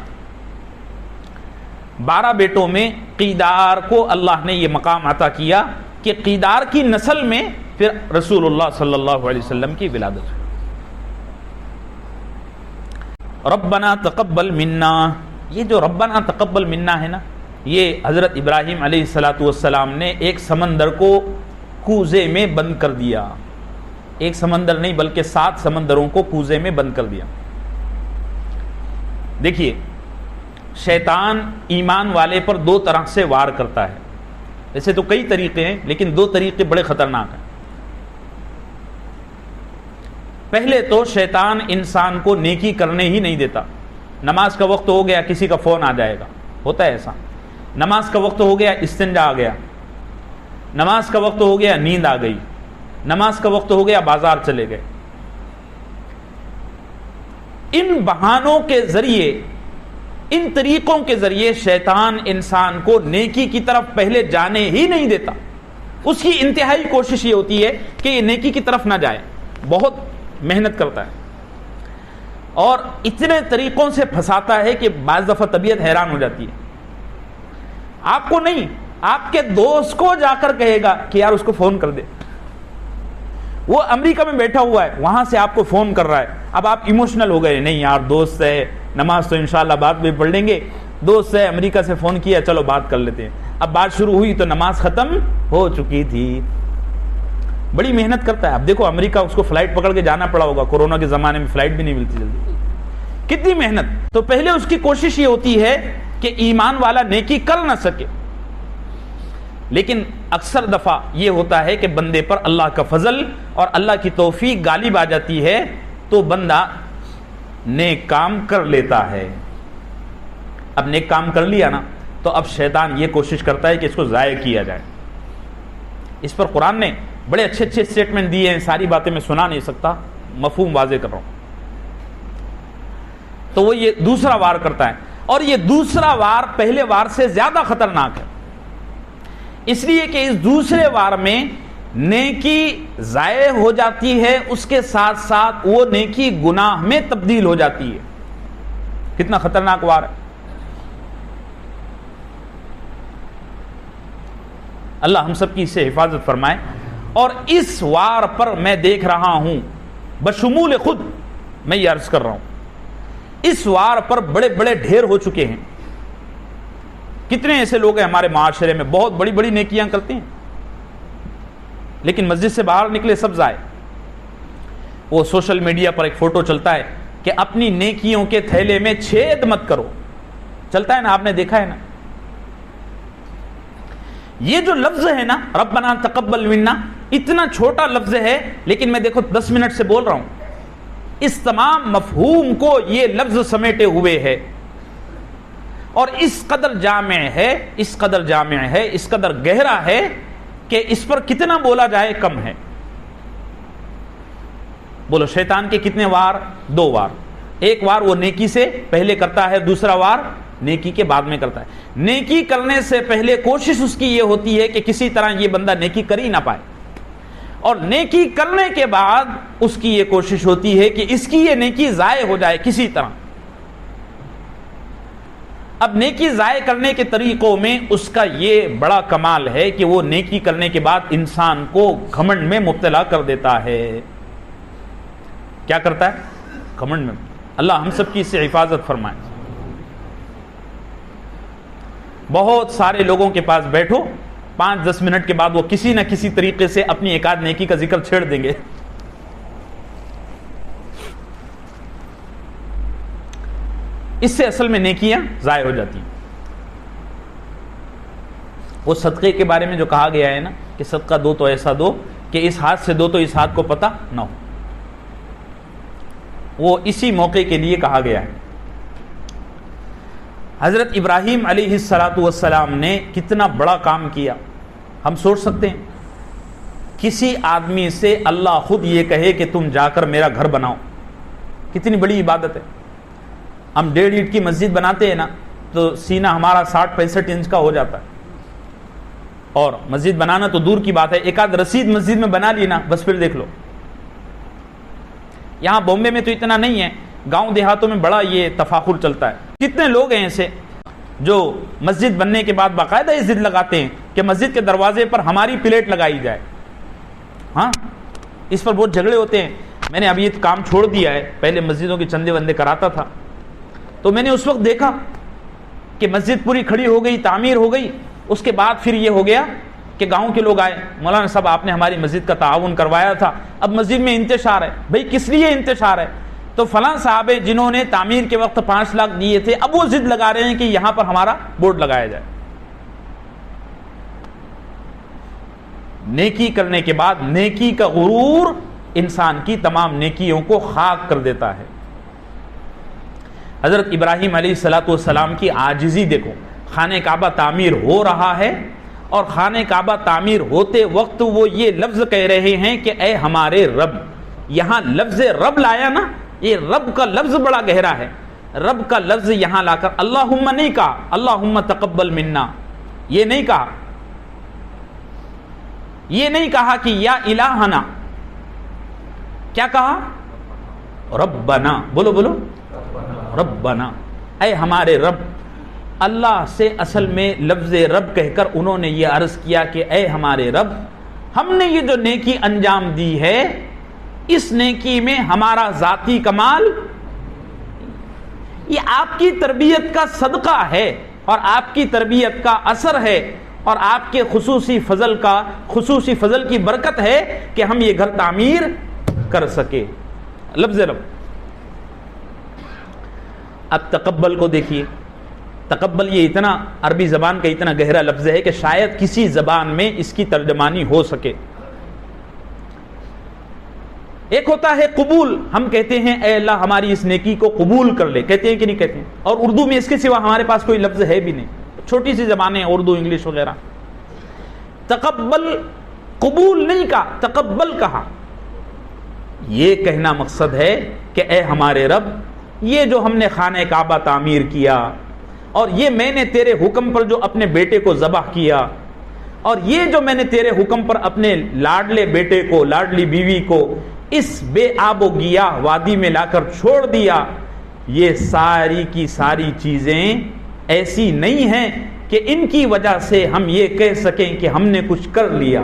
12 بیٹوں میں قیدار کو اللہ نے یہ مقام عطا کیا کہ قیدار کی نسل میں پھر رسول اللہ صلی اللہ علیہ وسلم کی ولادت ہوئی۔ ربنا تقبل منا، یہ جو ربنا تقبل منا ہے نا، یہ حضرت ابراہیم علیہ السلام نے ایک سمندر کو کوزے میں بند کر دیا، ایک سمندر نہیں بلکہ 7 سمندروں کو کوزے میں بند کر دیا۔ دیکھیے، شیطان ایمان والے پر 2 طرح سے وار کرتا ہے، ویسے تو کئی طریقے ہیں لیکن 2 طریقے بڑے خطرناک ہیں۔ پہلے تو شیطان انسان کو نیکی کرنے ہی نہیں دیتا. نماز کا وقت ہو گیا، کسی کا فون آ جائے گا، ہوتا ہے ایسا. نماز کا وقت ہو گیا، استنجا آ گیا. نماز کا وقت ہو گیا، نیند آ گئی. نماز کا وقت ہو گیا، بازار چلے گئے. ان بہانوں کے ذریعے، ان طریقوں کے ذریعے شیطان انسان کو نیکی کی طرف پہلے جانے ہی نہیں دیتا. اس کی انتہائی کوشش یہ ہوتی ہے کہ یہ نیکی کی طرف نہ جائے. بہت محنت کرتا ہے اور اتنے طریقوں سے پھنساتا ہے کہ بعض دفعہ طبیعت حیران ہو جاتی ہے. آپ کو نہیں، آپ کے دوست کو جا کر کہے گا کہ یار اس کو فون کر دے. وہ امریکہ میں بیٹھا ہوا ہے، وہاں سے آپ کو فون کر رہا ہے. اب آپ ایموشنل ہو گئے، نہیں یار دوست ہے، نماز تو انشاءاللہ بعد میں پڑھ لیں گے، دوست ہے امریکہ سے فون کیا، چلو بات کر لیتے ہیں. اب بات شروع ہوئی تو نماز ختم ہو چکی تھی. بڑی محنت کرتا ہے. اب دیکھو امریکہ اس کو فلائٹ پکڑ کے جانا پڑا ہوگا، کورونا کے زمانے میں فلائٹ بھی نہیں ملتی جلدی. کتنی محنت. تو پہلے اس کی کوشش یہ ہوتی ہے کہ ایمان والا نیکی کر نہ سکے. لیکن اکثر دفعہ یہ ہوتا ہے کہ بندے پر اللہ کا فضل اور اللہ کی توفیق غالب آ جاتی ہے تو بندہ نیک کام کر لیتا ہے. اب نیک کام کر لیا نا تو اب شیطان یہ کوشش کرتا ہے کہ اس کو ضائع کیا جائے. اس پر قرآن نے بڑے اچھے اچھے اسٹیٹمنٹ دیے ہیں. ساری باتیں میں سنا نہیں سکتا، مفہوم واضح کر رہا ہوں. تو وہ یہ دوسرا وار کرتا ہے اور یہ دوسرا وار پہلے وار سے زیادہ خطرناک ہے، اس لیے کہ اس دوسرے وار میں نیکی ضائع ہو جاتی ہے، اس کے ساتھ ساتھ وہ نیکی گناہ میں تبدیل ہو جاتی ہے. کتنا خطرناک وار ہے. اللہ ہم سب کی اس سے حفاظت فرمائے. اور اس وار پر میں دیکھ رہا ہوں بشمول خود میں یہ عرض کر رہا ہوں، اس وار پر بڑے بڑے ڈھیر ہو چکے ہیں. کتنے ایسے لوگ ہیں ہمارے معاشرے میں بہت بڑی بڑی نیکیاں کرتے ہیں لیکن مسجد سے باہر نکلے سب ضائع. وہ سوشل میڈیا پر ایک فوٹو چلتا ہے کہ اپنی نیکیوں کے تھیلے میں چھید مت کرو. چلتا ہے نا، آپ نے دیکھا ہے نا. یہ جو لفظ ہے نا ربنا تقبل منا، اتنا چھوٹا لفظ ہے لیکن میں دیکھو 10 منٹ سے بول رہا ہوں. اس تمام مفہوم کو یہ لفظ سمیٹے ہوئے ہے اور اس قدر جامع ہے، اس قدر جامع ہے، اس قدر گہرا ہے کہ اس پر کتنا بولا جائے کم ہے. بولو شیطان کے کتنے وار؟ 2 وار. ایک وار وہ نیکی سے پہلے کرتا ہے، دوسرا وار نیکی کے بعد میں کرتا ہے. نیکی کرنے سے پہلے کوشش اس کی یہ ہوتی ہے کہ کسی طرح یہ بندہ نیکی کر ہی نہ پائے، اور نیکی کرنے کے بعد اس کی یہ کوشش ہوتی ہے کہ اس کی یہ نیکی ضائع ہو جائے کسی طرح. اب نیکی ضائع کرنے کے طریقوں میں اس کا یہ بڑا کمال ہے کہ وہ نیکی کرنے کے بعد انسان کو گھمنڈ میں مبتلا کر دیتا ہے. کیا کرتا ہے؟ گھمنڈ میں. اللہ ہم سب کی اس سے حفاظت فرمائے. بہت سارے لوگوں کے پاس بیٹھو، 5-10 منٹ کے بعد وہ کسی نہ کسی طریقے سے اپنی ایک آدھ نیکی کا ذکر چھیڑ دیں گے. اس سے اصل میں نیکیاں ضائع ہو جاتی ہیں. وہ صدقے کے بارے میں جو کہا گیا ہے نا کہ صدقہ دو تو ایسا دو کہ اس ہاتھ سے دو تو اس ہاتھ کو پتہ نہ ہو، وہ اسی موقع کے لیے کہا گیا ہے. حضرت ابراہیم علیہ السلام نے کتنا بڑا کام کیا. ہم سوچ سکتے ہیں کسی آدمی سے اللہ خود یہ کہے کہ تم جا کر میرا گھر بناؤ، کتنی بڑی عبادت ہے. ہم 1.5 اینٹ کی مسجد بناتے ہیں نا تو سینہ ہمارا 60-65 انچ کا ہو جاتا ہے، اور مسجد بنانا تو دور کی بات ہے، ایک آدھ رسید مسجد میں بنا لی نا بس پھر دیکھ لو. یہاں بامبے میں تو اتنا نہیں ہے، گاؤں دیہاتوں میں بڑا یہ تفاخر چلتا ہے. کتنے لوگ ہیں ایسے جو مسجد بننے کے بعد باقاعدہ یہ ضد لگاتے ہیں کہ مسجد کے دروازے پر ہماری پلیٹ لگائی جائے. ہاں اس پر بہت جھگڑے ہوتے ہیں. میں نے ابھی یہ کام چھوڑ دیا ہے، پہلے مسجدوں کے چندے وندے کراتا تھا، تو میں نے اس وقت دیکھا کہ مسجد پوری کھڑی ہو گئی، تعمیر ہو گئی. اس کے بعد پھر یہ ہو گیا کہ گاؤں کے لوگ آئے، مولانا صاحب آپ نے ہماری مسجد کا تعاون کروایا تھا، اب مسجد میں انتشار ہے. بھئی کس لیے انتشار ہے؟ تو فلاں صاحب جنہوں نے تعمیر کے وقت 5 لاکھ دیے تھے اب وہ ضد لگا رہے ہیں کہ یہاں پر ہمارا بورڈ لگایا جائے. نیکی کرنے کے بعد نیکی کا غرور انسان کی تمام نیکیوں کو خاک کر دیتا ہے۔ حضرت ابراہیم علیہ السلام کی عاجزی دیکھو، خانہ کعبہ تعمیر ہو رہا ہے اور خانہ کعبہ تعمیر ہوتے وقت وہ یہ لفظ کہہ رہے ہیں کہ اے ہمارے رب۔ یہاں لفظ رب لایا نا، یہ رب کا لفظ بڑا گہرا ہے۔ رب کا لفظ یہاں لا کر اللہم نہیں کہا، اللہم تقبل منا، یہ نہیں کہا، یہ نہیں کہا کہ یا الہنا، کیا کہا؟ ربنا، بولو بولو، ربنا، اے ہمارے رب۔ اللہ سے اصل میں لفظ رب کہہ کر انہوں نے یہ عرض کیا کہ اے ہمارے رب، ہم نے یہ جو نیکی انجام دی ہے، اس نیکی میں ہمارا ذاتی کمال، یہ آپ کی تربیت کا صدقہ ہے اور آپ کی تربیت کا اثر ہے اور آپ کے خصوصی فضل کی برکت ہے کہ ہم یہ گھر تعمیر کر سکے۔ لفظ رب۔ اب تقبل کو دیکھیے، تقبل یہ اتنا عربی زبان کا اتنا گہرا لفظ ہے کہ شاید کسی زبان میں اس کی ترجمانی ہو سکے۔ ایک ہوتا ہے قبول، ہم کہتے ہیں اے اللہ ہماری اس نیکی کو قبول کر لے، کہتے ہیں کہ نہیں کہتے ہیں؟ اور اردو میں اس کے سوا ہمارے پاس کوئی لفظ ہے بھی نہیں، چھوٹی سی زبانیں اردو انگلش وغیرہ۔ تقبل، قبول نہیں کہا، تقبل کہا۔ یہ کہنا مقصد ہے کہ اے ہمارے رب، یہ جو ہم نے خانہ کعبہ تعمیر کیا اور یہ میں نے تیرے حکم پر جو اپنے بیٹے کو ذبح کیا اور یہ جو میں نے تیرے حکم پر اپنے لاڈلے بیٹے کو، لاڈلی بیوی کو اس بے آب و گیاہ وادی میں لا کر چھوڑ دیا، یہ ساری کی ساری چیزیں ایسی نہیں ہیں کہ ان کی وجہ سے ہم یہ کہہ سکیں کہ ہم نے کچھ کر لیا۔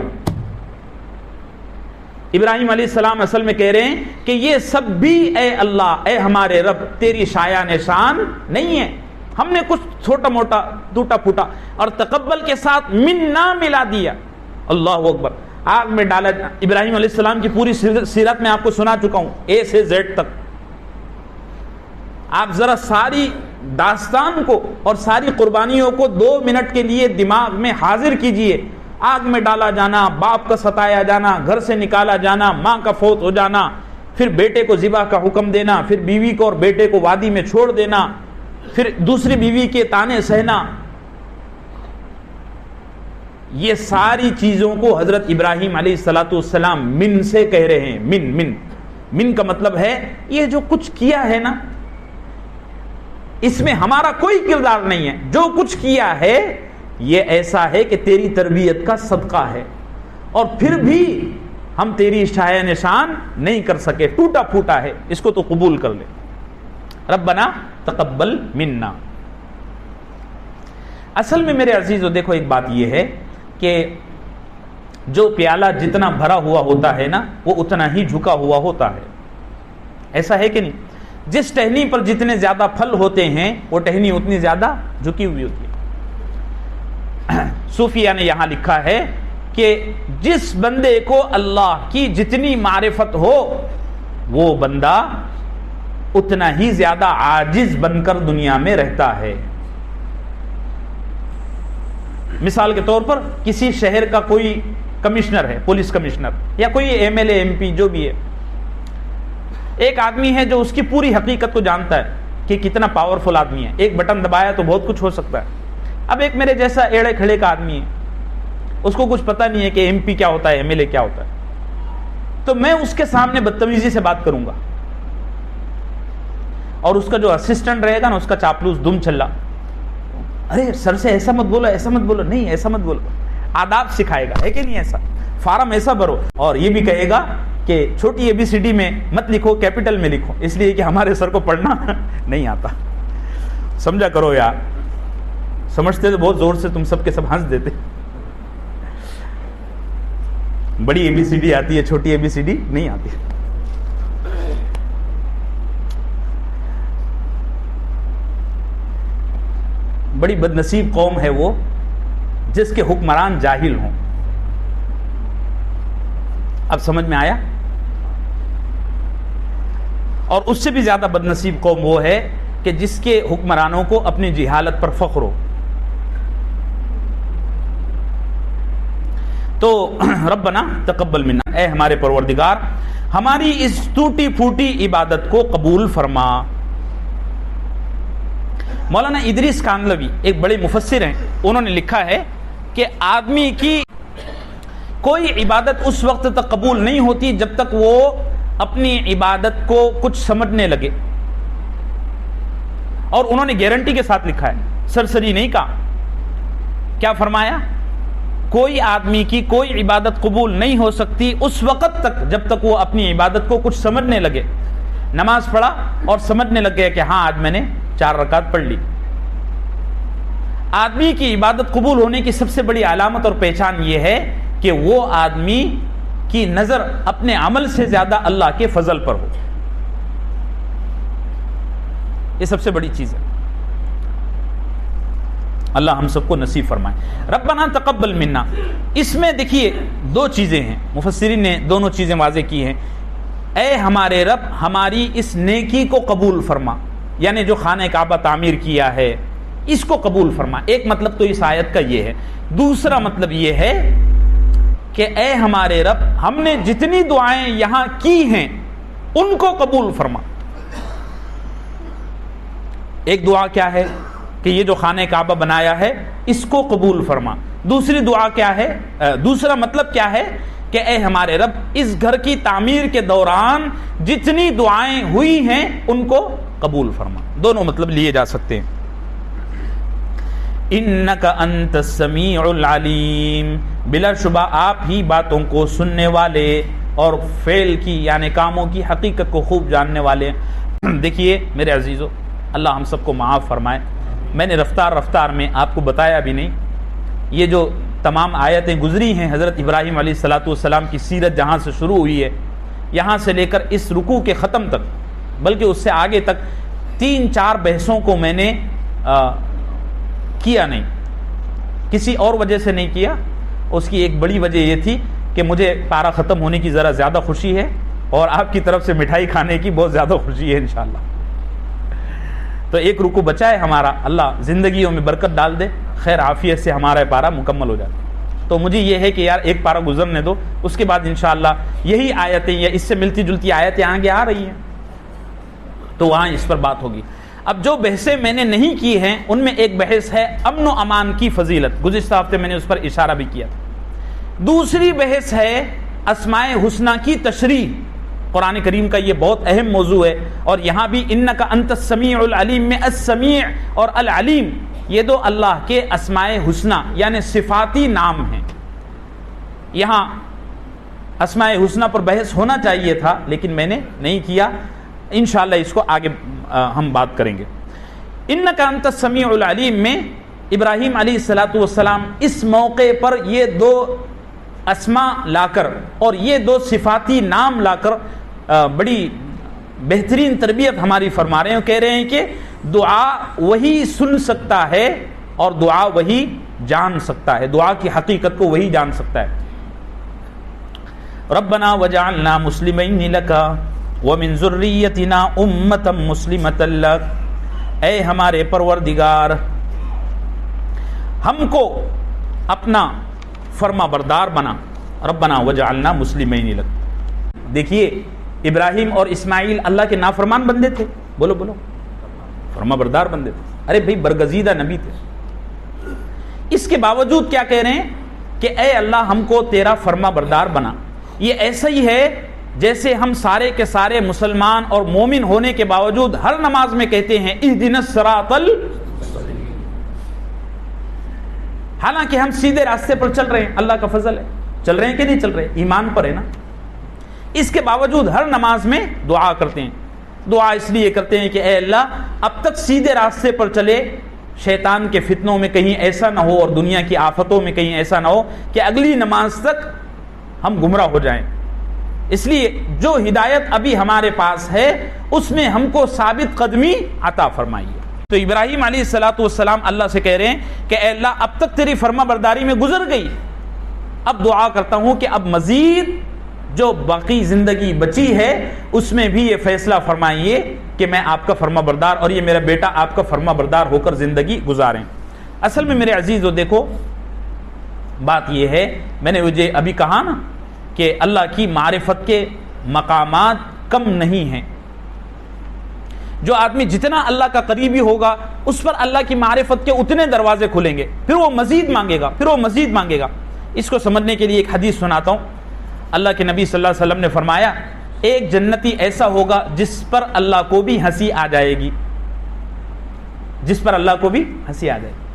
ابراہیم علیہ السلام اصل میں کہہ رہے ہیں کہ یہ سب بھی اے اللہ، اے ہمارے رب، تیری شایع نشان نہیں ہے، ہم نے کچھ چھوٹا موٹا ٹوٹا پھوٹا، اور تقبل کے ساتھ منا ملا دیا۔ اللہ اکبر۔ آگ میں ڈالا، ابراہیم علیہ السلام کی پوری سیرت میں آپ کو سنا چکا ہوں، اے سے زیڈ تک۔ آپ ذرا ساری داستان کو اور ساری قربانیوں کو 2 منٹ کے لیے دماغ میں حاضر کیجئے۔ آگ میں ڈالا جانا، باپ کا ستایا جانا، گھر سے نکالا جانا، ماں کا فوت ہو جانا، پھر بیٹے کو ذبح کا حکم دینا، پھر بیوی کو اور بیٹے کو وادی میں چھوڑ دینا، پھر دوسری بیوی کے تانے سہنا، یہ ساری چیزوں کو حضرت ابراہیم علیہ السلام من سے کہہ رہے ہیں۔ من کا مطلب ہے یہ جو کچھ کیا ہے نا، اس میں ہمارا کوئی کردار نہیں ہے، جو کچھ کیا ہے یہ ایسا ہے کہ تیری تربیت کا صدقہ ہے، اور پھر بھی ہم تیری شایع نشان نہیں کر سکے، ٹوٹا پھوٹا ہے، اس کو تو قبول کر لے۔ ربنا تقبل منا۔ اصل میں میرے عزیزو دیکھو، ایک بات یہ ہے کہ جو پیالہ جتنا بھرا ہوا ہوتا ہے نا، وہ اتنا ہی جھکا ہوا ہوتا ہے، ایسا ہے کہ نہیں؟ جس ٹہنی پر جتنے زیادہ پھل ہوتے ہیں وہ ٹہنی اتنی زیادہ جھکی ہوئی ہوتی ہے۔ صوفیہ نے یہاں لکھا ہے کہ جس بندے کو اللہ کی جتنی معرفت ہو وہ بندہ اتنا ہی زیادہ عاجز بن کر دنیا میں رہتا ہے۔ مثال کے طور پر کسی شہر کا کوئی کمشنر ہے، پولیس کمشنر یا کوئی M L A M P جو بھی ہے، ایک آدمی ہے جو اس کی پوری حقیقت کو جانتا ہے کہ کتنا پاورفل آدمی ہے، ایک بٹن دبایا تو بہت کچھ ہو سکتا ہے۔ اب ایک میرے جیسا ایڑے کھڑے کا آدمی ہے، اس کو کچھ پتہ نہیں ہے کہ ایم پی کیا ہوتا ہے، ایم ایل اے کیا ہوتا ہے، تو میں اس کے سامنے بدتمیزی سے بات کروں گا، اور اس کا جو اسسٹنٹ رہے گا نا، اس کا چاپلوس دم چلا، ارے سر سے ایسا مت بولو، ایسا مت بولو، نہیں ایسا مت بولو، آداب سکھائے گا، ہے کہ نہیں؟ ایسا فارم ایسا بھرو، اور یہ بھی کہے گا کہ چھوٹی اے بی سی ڈی میں مت لکھو، کیپٹل میں لکھو، اس لیے کہ ہمارے سر کو پڑھنا نہیں آتا۔ سمجھا کرو یار، سمجھتے تو بہت زور سے تم سب کے سب ہنس دیتے۔ بڑی اے بی سی ڈی آتی ہے، چھوٹی اے بی سی ڈی نہیں آتی۔ بڑی بدنصیب قوم ہے وہ جس کے حکمران جاہل ہوں۔ اب سمجھ میں آیا؟ اور اس سے بھی زیادہ بدنصیب قوم وہ ہے کہ جس کے حکمرانوں کو اپنی جہالت پر فخر ہو۔ تو ربنا تقبل منا، اے ہمارے پروردگار ہماری اس ٹوٹی پھوٹی عبادت کو قبول فرما۔ مولانا ادریس کاندلوی ایک بڑے مفسر ہیں، انہوں نے لکھا ہے کہ آدمی کی کوئی عبادت اس وقت تک قبول نہیں ہوتی جب تک وہ اپنی عبادت کو کچھ سمجھنے لگے، اور انہوں نے گارنٹی کے ساتھ لکھا ہے، سرسری نہیں کہا۔ کیا فرمایا؟ کوئی آدمی کی کوئی عبادت قبول نہیں ہو سکتی اس وقت تک جب تک وہ اپنی عبادت کو کچھ سمجھنے لگے۔ نماز پڑھا اور سمجھنے لگ گیا کہ ہاں آج میں نے 4 رکعت پڑھ لی۔ آدمی کی عبادت قبول ہونے کی سب سے بڑی علامت اور پہچان یہ ہے کہ وہ آدمی کی نظر اپنے عمل سے زیادہ اللہ کے فضل پر ہو، یہ سب سے بڑی چیز ہے۔ اللہ ہم سب کو نصیب فرمائے۔ ربنا تقبل منا، اس میں دیکھیے 2 چیزیں ہیں، مفسرین نے دونوں چیزیں واضح کی ہیں۔ اے ہمارے رب ہماری اس نیکی کو قبول فرما، یعنی جو خانہ کعبہ تعمیر کیا ہے اس کو قبول فرما۔ ایک مطلب تو اس آیت کا یہ ہے۔ دوسرا مطلب یہ ہے کہ اے ہمارے رب ہم نے جتنی دعائیں یہاں کی ہیں ان کو قبول فرما۔ ایک دعا کیا ہے کہ یہ جو خانہ کعبہ بنایا ہے اس کو قبول فرما۔ دوسری دعا کیا ہے، دوسرا مطلب کیا ہے کہ اے ہمارے رب اس گھر کی تعمیر کے دوران جتنی دعائیں ہوئی ہیں ان کو قبول فرما۔ دونوں مطلب لیے جا سکتے ہیں۔ انک انت السمیع العلیم، بلا شبہ آپ ہی باتوں کو سننے والے اور فعل کی یعنی کاموں کی حقیقت کو خوب جاننے والے۔ دیکھیے میرے عزیزو، اللہ ہم سب کو معاف فرمائے، میں نے رفتار میں آپ کو بتایا بھی نہیں، یہ جو تمام آیتیں گزری ہیں حضرت ابراہیم علیہ السلام کی سیرت جہاں سے شروع ہوئی ہے، یہاں سے لے کر اس رکوع کے ختم تک، بلکہ اس سے آگے تک 3-4 بحثوں کو میں نے کیا نہیں، کسی اور وجہ سے نہیں کیا۔ اس کی ایک بڑی وجہ یہ تھی کہ مجھے پارہ ختم ہونے کی ذرا زیادہ خوشی ہے، اور آپ کی طرف سے مٹھائی کھانے کی بہت زیادہ خوشی ہے انشاءاللہ۔ تو ایک رکوع بچا ہے ہمارا، اللہ زندگیوں میں برکت ڈال دے، خیر عافیت سے ہمارا پارہ مکمل ہو جائے۔ تو مجھے یہ ہے کہ یار ایک پارہ گزرنے دو، اس کے بعد انشاءاللہ یہی آیتیں یا اس سے ملتی جلتی آیتیں آگے آ رہی ہیں تو وہاں اس پر بات ہوگی۔ اب جو بحثیں میں نے نہیں کی ہیں ان میں ایک بحث ہے امن و امان کی فضیلت، گزشتہ ہفتے میں نے اس پر اشارہ بھی کیا تھا۔ دوسری بحث ہے اسماء حسنہ کی تشریح، قرآن کریم کا یہ بہت اہم موضوع ہے، اور یہاں بھی انک انت السمیع العلیم میں السمیع اور العلیم یہ 2 اللہ کے اسماء حسنہ یعنی صفاتی نام ہیں۔ یہاں اسماء حسنہ پر بحث ہونا چاہیے تھا لیکن میں نے نہیں کیا، انشاءاللہ اس کو آگے ہم بات کریں گے۔ انک انت السمیع العلیم میں ابراہیم علیہ السلام اس موقع پر یہ 2 اسماء لا کر اور یہ 2 صفاتی نام لا کر بڑی بہترین تربیت ہماری فرما رہے ہیں، کہہ رہے ہیں کہ دعا وہی سن سکتا ہے اور دعا وہی جان سکتا ہے، دعا کی حقیقت کو وہی جان سکتا ہے۔ ربنا وجعلنا مسلمین لک ومن ذریتنا امۃ مسلمۃ لک، اے ہمارے پروردگار ہم کو اپنا فرما بردار بنا، ربنا وجعلنا مسلمین لک۔ دیکھیے ابراہیم اور اسماعیل اللہ کے نافرمان بندے تھے، بولو بولو، فرما بردار بندے تھے، ارے بھائی برگزیدہ نبی تھے، اس کے باوجود کیا کہہ رہے ہیں کہ اے اللہ ہم کو تیرا فرما بردار بنا۔ یہ ایسا ہی ہے جیسے ہم سارے کے سارے مسلمان اور مومن ہونے کے باوجود ہر نماز میں کہتے ہیں اہدنا الصراط المستقیم، حالانکہ ہم سیدھے راستے پر چل رہے ہیں، اللہ کا فضل ہے، چل رہے ہیں کہ نہیں چل رہے، ایمان پر ہے نا، اس کے باوجود ہر نماز میں دعا کرتے ہیں۔ دعا اس لیے کرتے ہیں کہ اے اللہ اب تک سیدھے راستے پر چلے، شیطان کے فتنوں میں کہیں ایسا نہ ہو اور دنیا کی آفتوں میں کہیں ایسا نہ ہو کہ اگلی نماز تک ہم گمراہ ہو جائیں۔ اس لیے جو ہدایت ابھی ہمارے پاس ہے اس میں ہم کو ثابت قدمی عطا فرمائیے۔ تو ابراہیم علیہ السلام اللہ سے کہہ رہے ہیں کہ اے اللہ اب تک تیری فرما برداری میں گزر گئی، اب دعا کرتا ہوں کہ اب مزید جو باقی زندگی بچی ہے اس میں بھی یہ فیصلہ فرمائیے کہ میں آپ کا فرما بردار اور یہ میرا بیٹا آپ کا فرما بردار ہو کر زندگی گزاریں۔ اصل میں میرے عزیزو دیکھو، بات یہ ہے، میں نے مجھے ابھی کہا نا کہ اللہ کی معرفت کے مقامات کم نہیں ہیں. جو آدمی جتنا اللہ کا قریبی ہوگا اس پر اللہ کی معرفت کے اتنے دروازے کھلیں گے، پھر وہ مزید مانگے گا، پھر وہ مزید مانگے گا. اس کو سمجھنے کے لیے ایک حدیث سناتا ہوں. اللہ کے نبی صلی اللہ علیہ وسلم نے فرمایا ایک جنتی ایسا ہوگا جس پر اللہ کو بھی ہنسی آ جائے گی، جس پر اللہ کو بھی ہنسی آ جائے گی.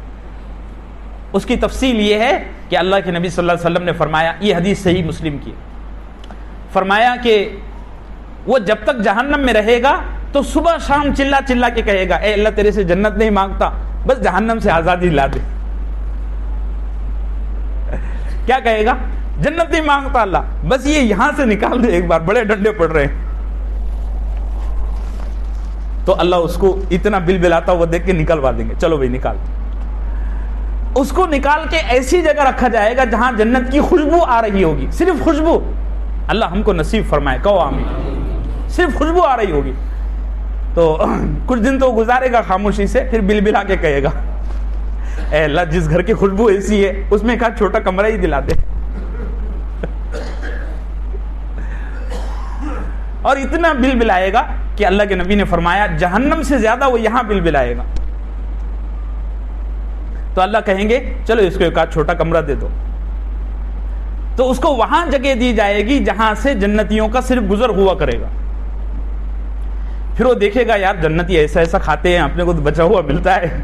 اس کی تفصیل یہ ہے کہ اللہ کے نبی صلی اللہ علیہ وسلم نے فرمایا، یہ حدیث صحیح مسلم کی، فرمایا کہ وہ جب تک جہنم میں رہے گا تو صبح شام چلا چلا کے کہے گا اے اللہ تیرے سے جنت نہیں مانگتا، بس جہنم سے آزادی لا دے. کیا کہے گا؟ جنت نہیں مانگتا اللہ، بس یہ یہاں سے نکال دے ایک بار، بڑے ڈنڈے پڑ رہے ہیں. تو اللہ اس کو اتنا بل بلاتا ہوا دیکھ کے نکلوا دیں گے، چلو بھائی نکال. اس کو نکال کے ایسی جگہ رکھا جائے گا جہاں جنت کی خوشبو آ رہی ہوگی، صرف خوشبو. اللہ ہم کو نصیب فرمائے، کہو آمین. صرف خوشبو آ رہی ہوگی. تو کچھ دن تو گزارے گا خاموشی سے، پھر بل بلا کے کہے گا اے اللہ جس گھر کی خوشبو ایسی ہے اس میں کہا چھوٹا کمرہ ہی دلا دے. اور اتنا بل بلائے گا کہ اللہ کے نبی نے فرمایا جہنم سے زیادہ وہ یہاں بل بلائے گا. تو اللہ کہیں گے چلو اس کو ایک چھوٹا کمرہ دے دو. تو اس کو وہاں جگہ دی جائے گی جہاں سے جنتیوں کا صرف گزر ہوا کرے گا. پھر وہ دیکھے گا یار جنتی ایسا ایسا کھاتے ہیں، اپنے کو تو بچا ہوا ملتا ہے.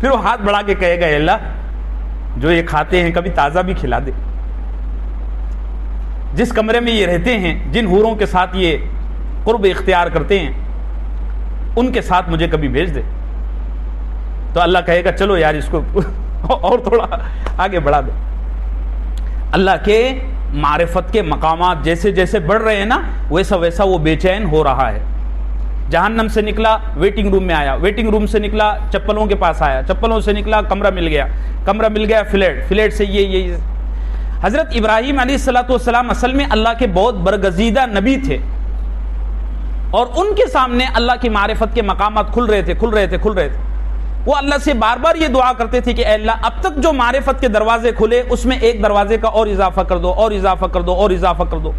پھر وہ ہاتھ بڑھا کے کہے گا اے اللہ جو یہ کھاتے ہیں کبھی تازہ بھی کھلا دے. جس کمرے میں یہ رہتے ہیں، جن حوروں کے ساتھ یہ قرب اختیار کرتے ہیں، ان کے ساتھ مجھے کبھی بھیج دے. تو اللہ کہے گا چلو یار اس کو اور تھوڑا آگے بڑھا دو. اللہ کے معرفت کے مقامات جیسے جیسے بڑھ رہے ہیں نا، ویسا ویسا وہ بے چین ہو رہا ہے. جہنم سے نکلا ویٹنگ روم میں آیا، ویٹنگ روم سے نکلا چپلوں کے پاس آیا، چپلوں سے نکلا کمرہ مل گیا، کمرہ مل گیا فلیٹ، فلیٹ سے یہ حضرت ابراہیم علیہ السلام اصل میں اللہ کے بہت برگزیدہ نبی تھے، اور ان کے سامنے اللہ کی معرفت کے مقامات کھل رہے تھے. وہ اللہ سے بار بار یہ دعا کرتے تھے کہ اے اللہ اب تک جو معرفت کے دروازے کھلے اس میں ایک دروازے کا اور اضافہ کر دو، اور اضافہ کر دو، اور اضافہ کر دو.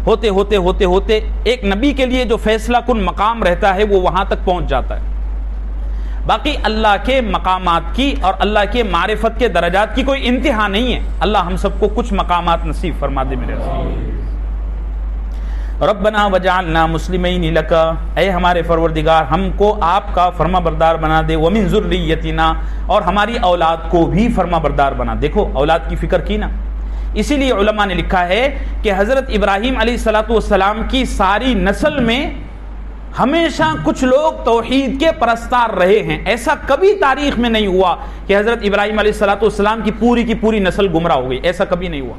ہوتے ہوتے ایک نبی کے لیے جو فیصلہ کن مقام رہتا ہے وہ وہاں تک پہنچ جاتا ہے. باقی اللہ کے مقامات کی اور اللہ کے معرفت کے درجات کی کوئی انتہا نہیں ہے. اللہ ہم سب کو کچھ مقامات نصیب فرما دے میرے رسول. ربنا وجعلنا مسلمین لک، اے ہمارے پروردگار ہم کو آپ کا فرما بردار بنا دے. ومن ذریتنا، اور ہماری اولاد کو بھی فرما بردار بنا. دیکھو اولاد کی فکر کی نا. اسی لیے علماء نے لکھا ہے کہ حضرت ابراہیم علیہ السلام کی ساری نسل میں ہمیشہ کچھ لوگ توحید کے پرستار رہے ہیں. ایسا کبھی تاریخ میں نہیں ہوا کہ حضرت ابراہیم علیہ السلام کی پوری نسل گمراہ ہو گئی، ایسا کبھی نہیں ہوا.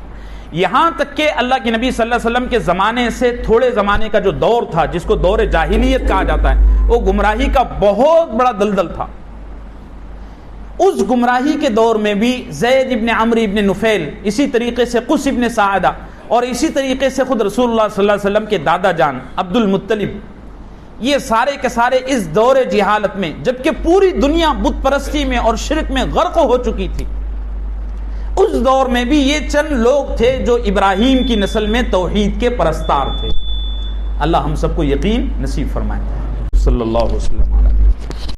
یہاں تک کہ اللہ کے نبی صلی اللہ علیہ وسلم کے زمانے سے تھوڑے زمانے کا جو دور تھا جس کو دور جاہلیت کہا جاتا ہے، وہ گمراہی کا بہت بڑا دلدل تھا. اس گمراہی کے دور میں بھی زید ابن عمرو ابن نفیل، اسی طریقے سے قس ابن ساعدہ، اور اسی طریقے سے خود رسول اللہ صلی اللہ علیہ وسلم کے دادا جان عبد المطلب، یہ سارے کے سارے اس دور جہالت میں، جبکہ پوری دنیا بت پرستی میں اور شرک میں غرق ہو چکی تھی، اس دور میں بھی یہ چند لوگ تھے جو ابراہیم کی نسل میں توحید کے پرستار تھے. اللہ ہم سب کو یقین نصیب فرمائے. صلی اللہ علیہ وسلم.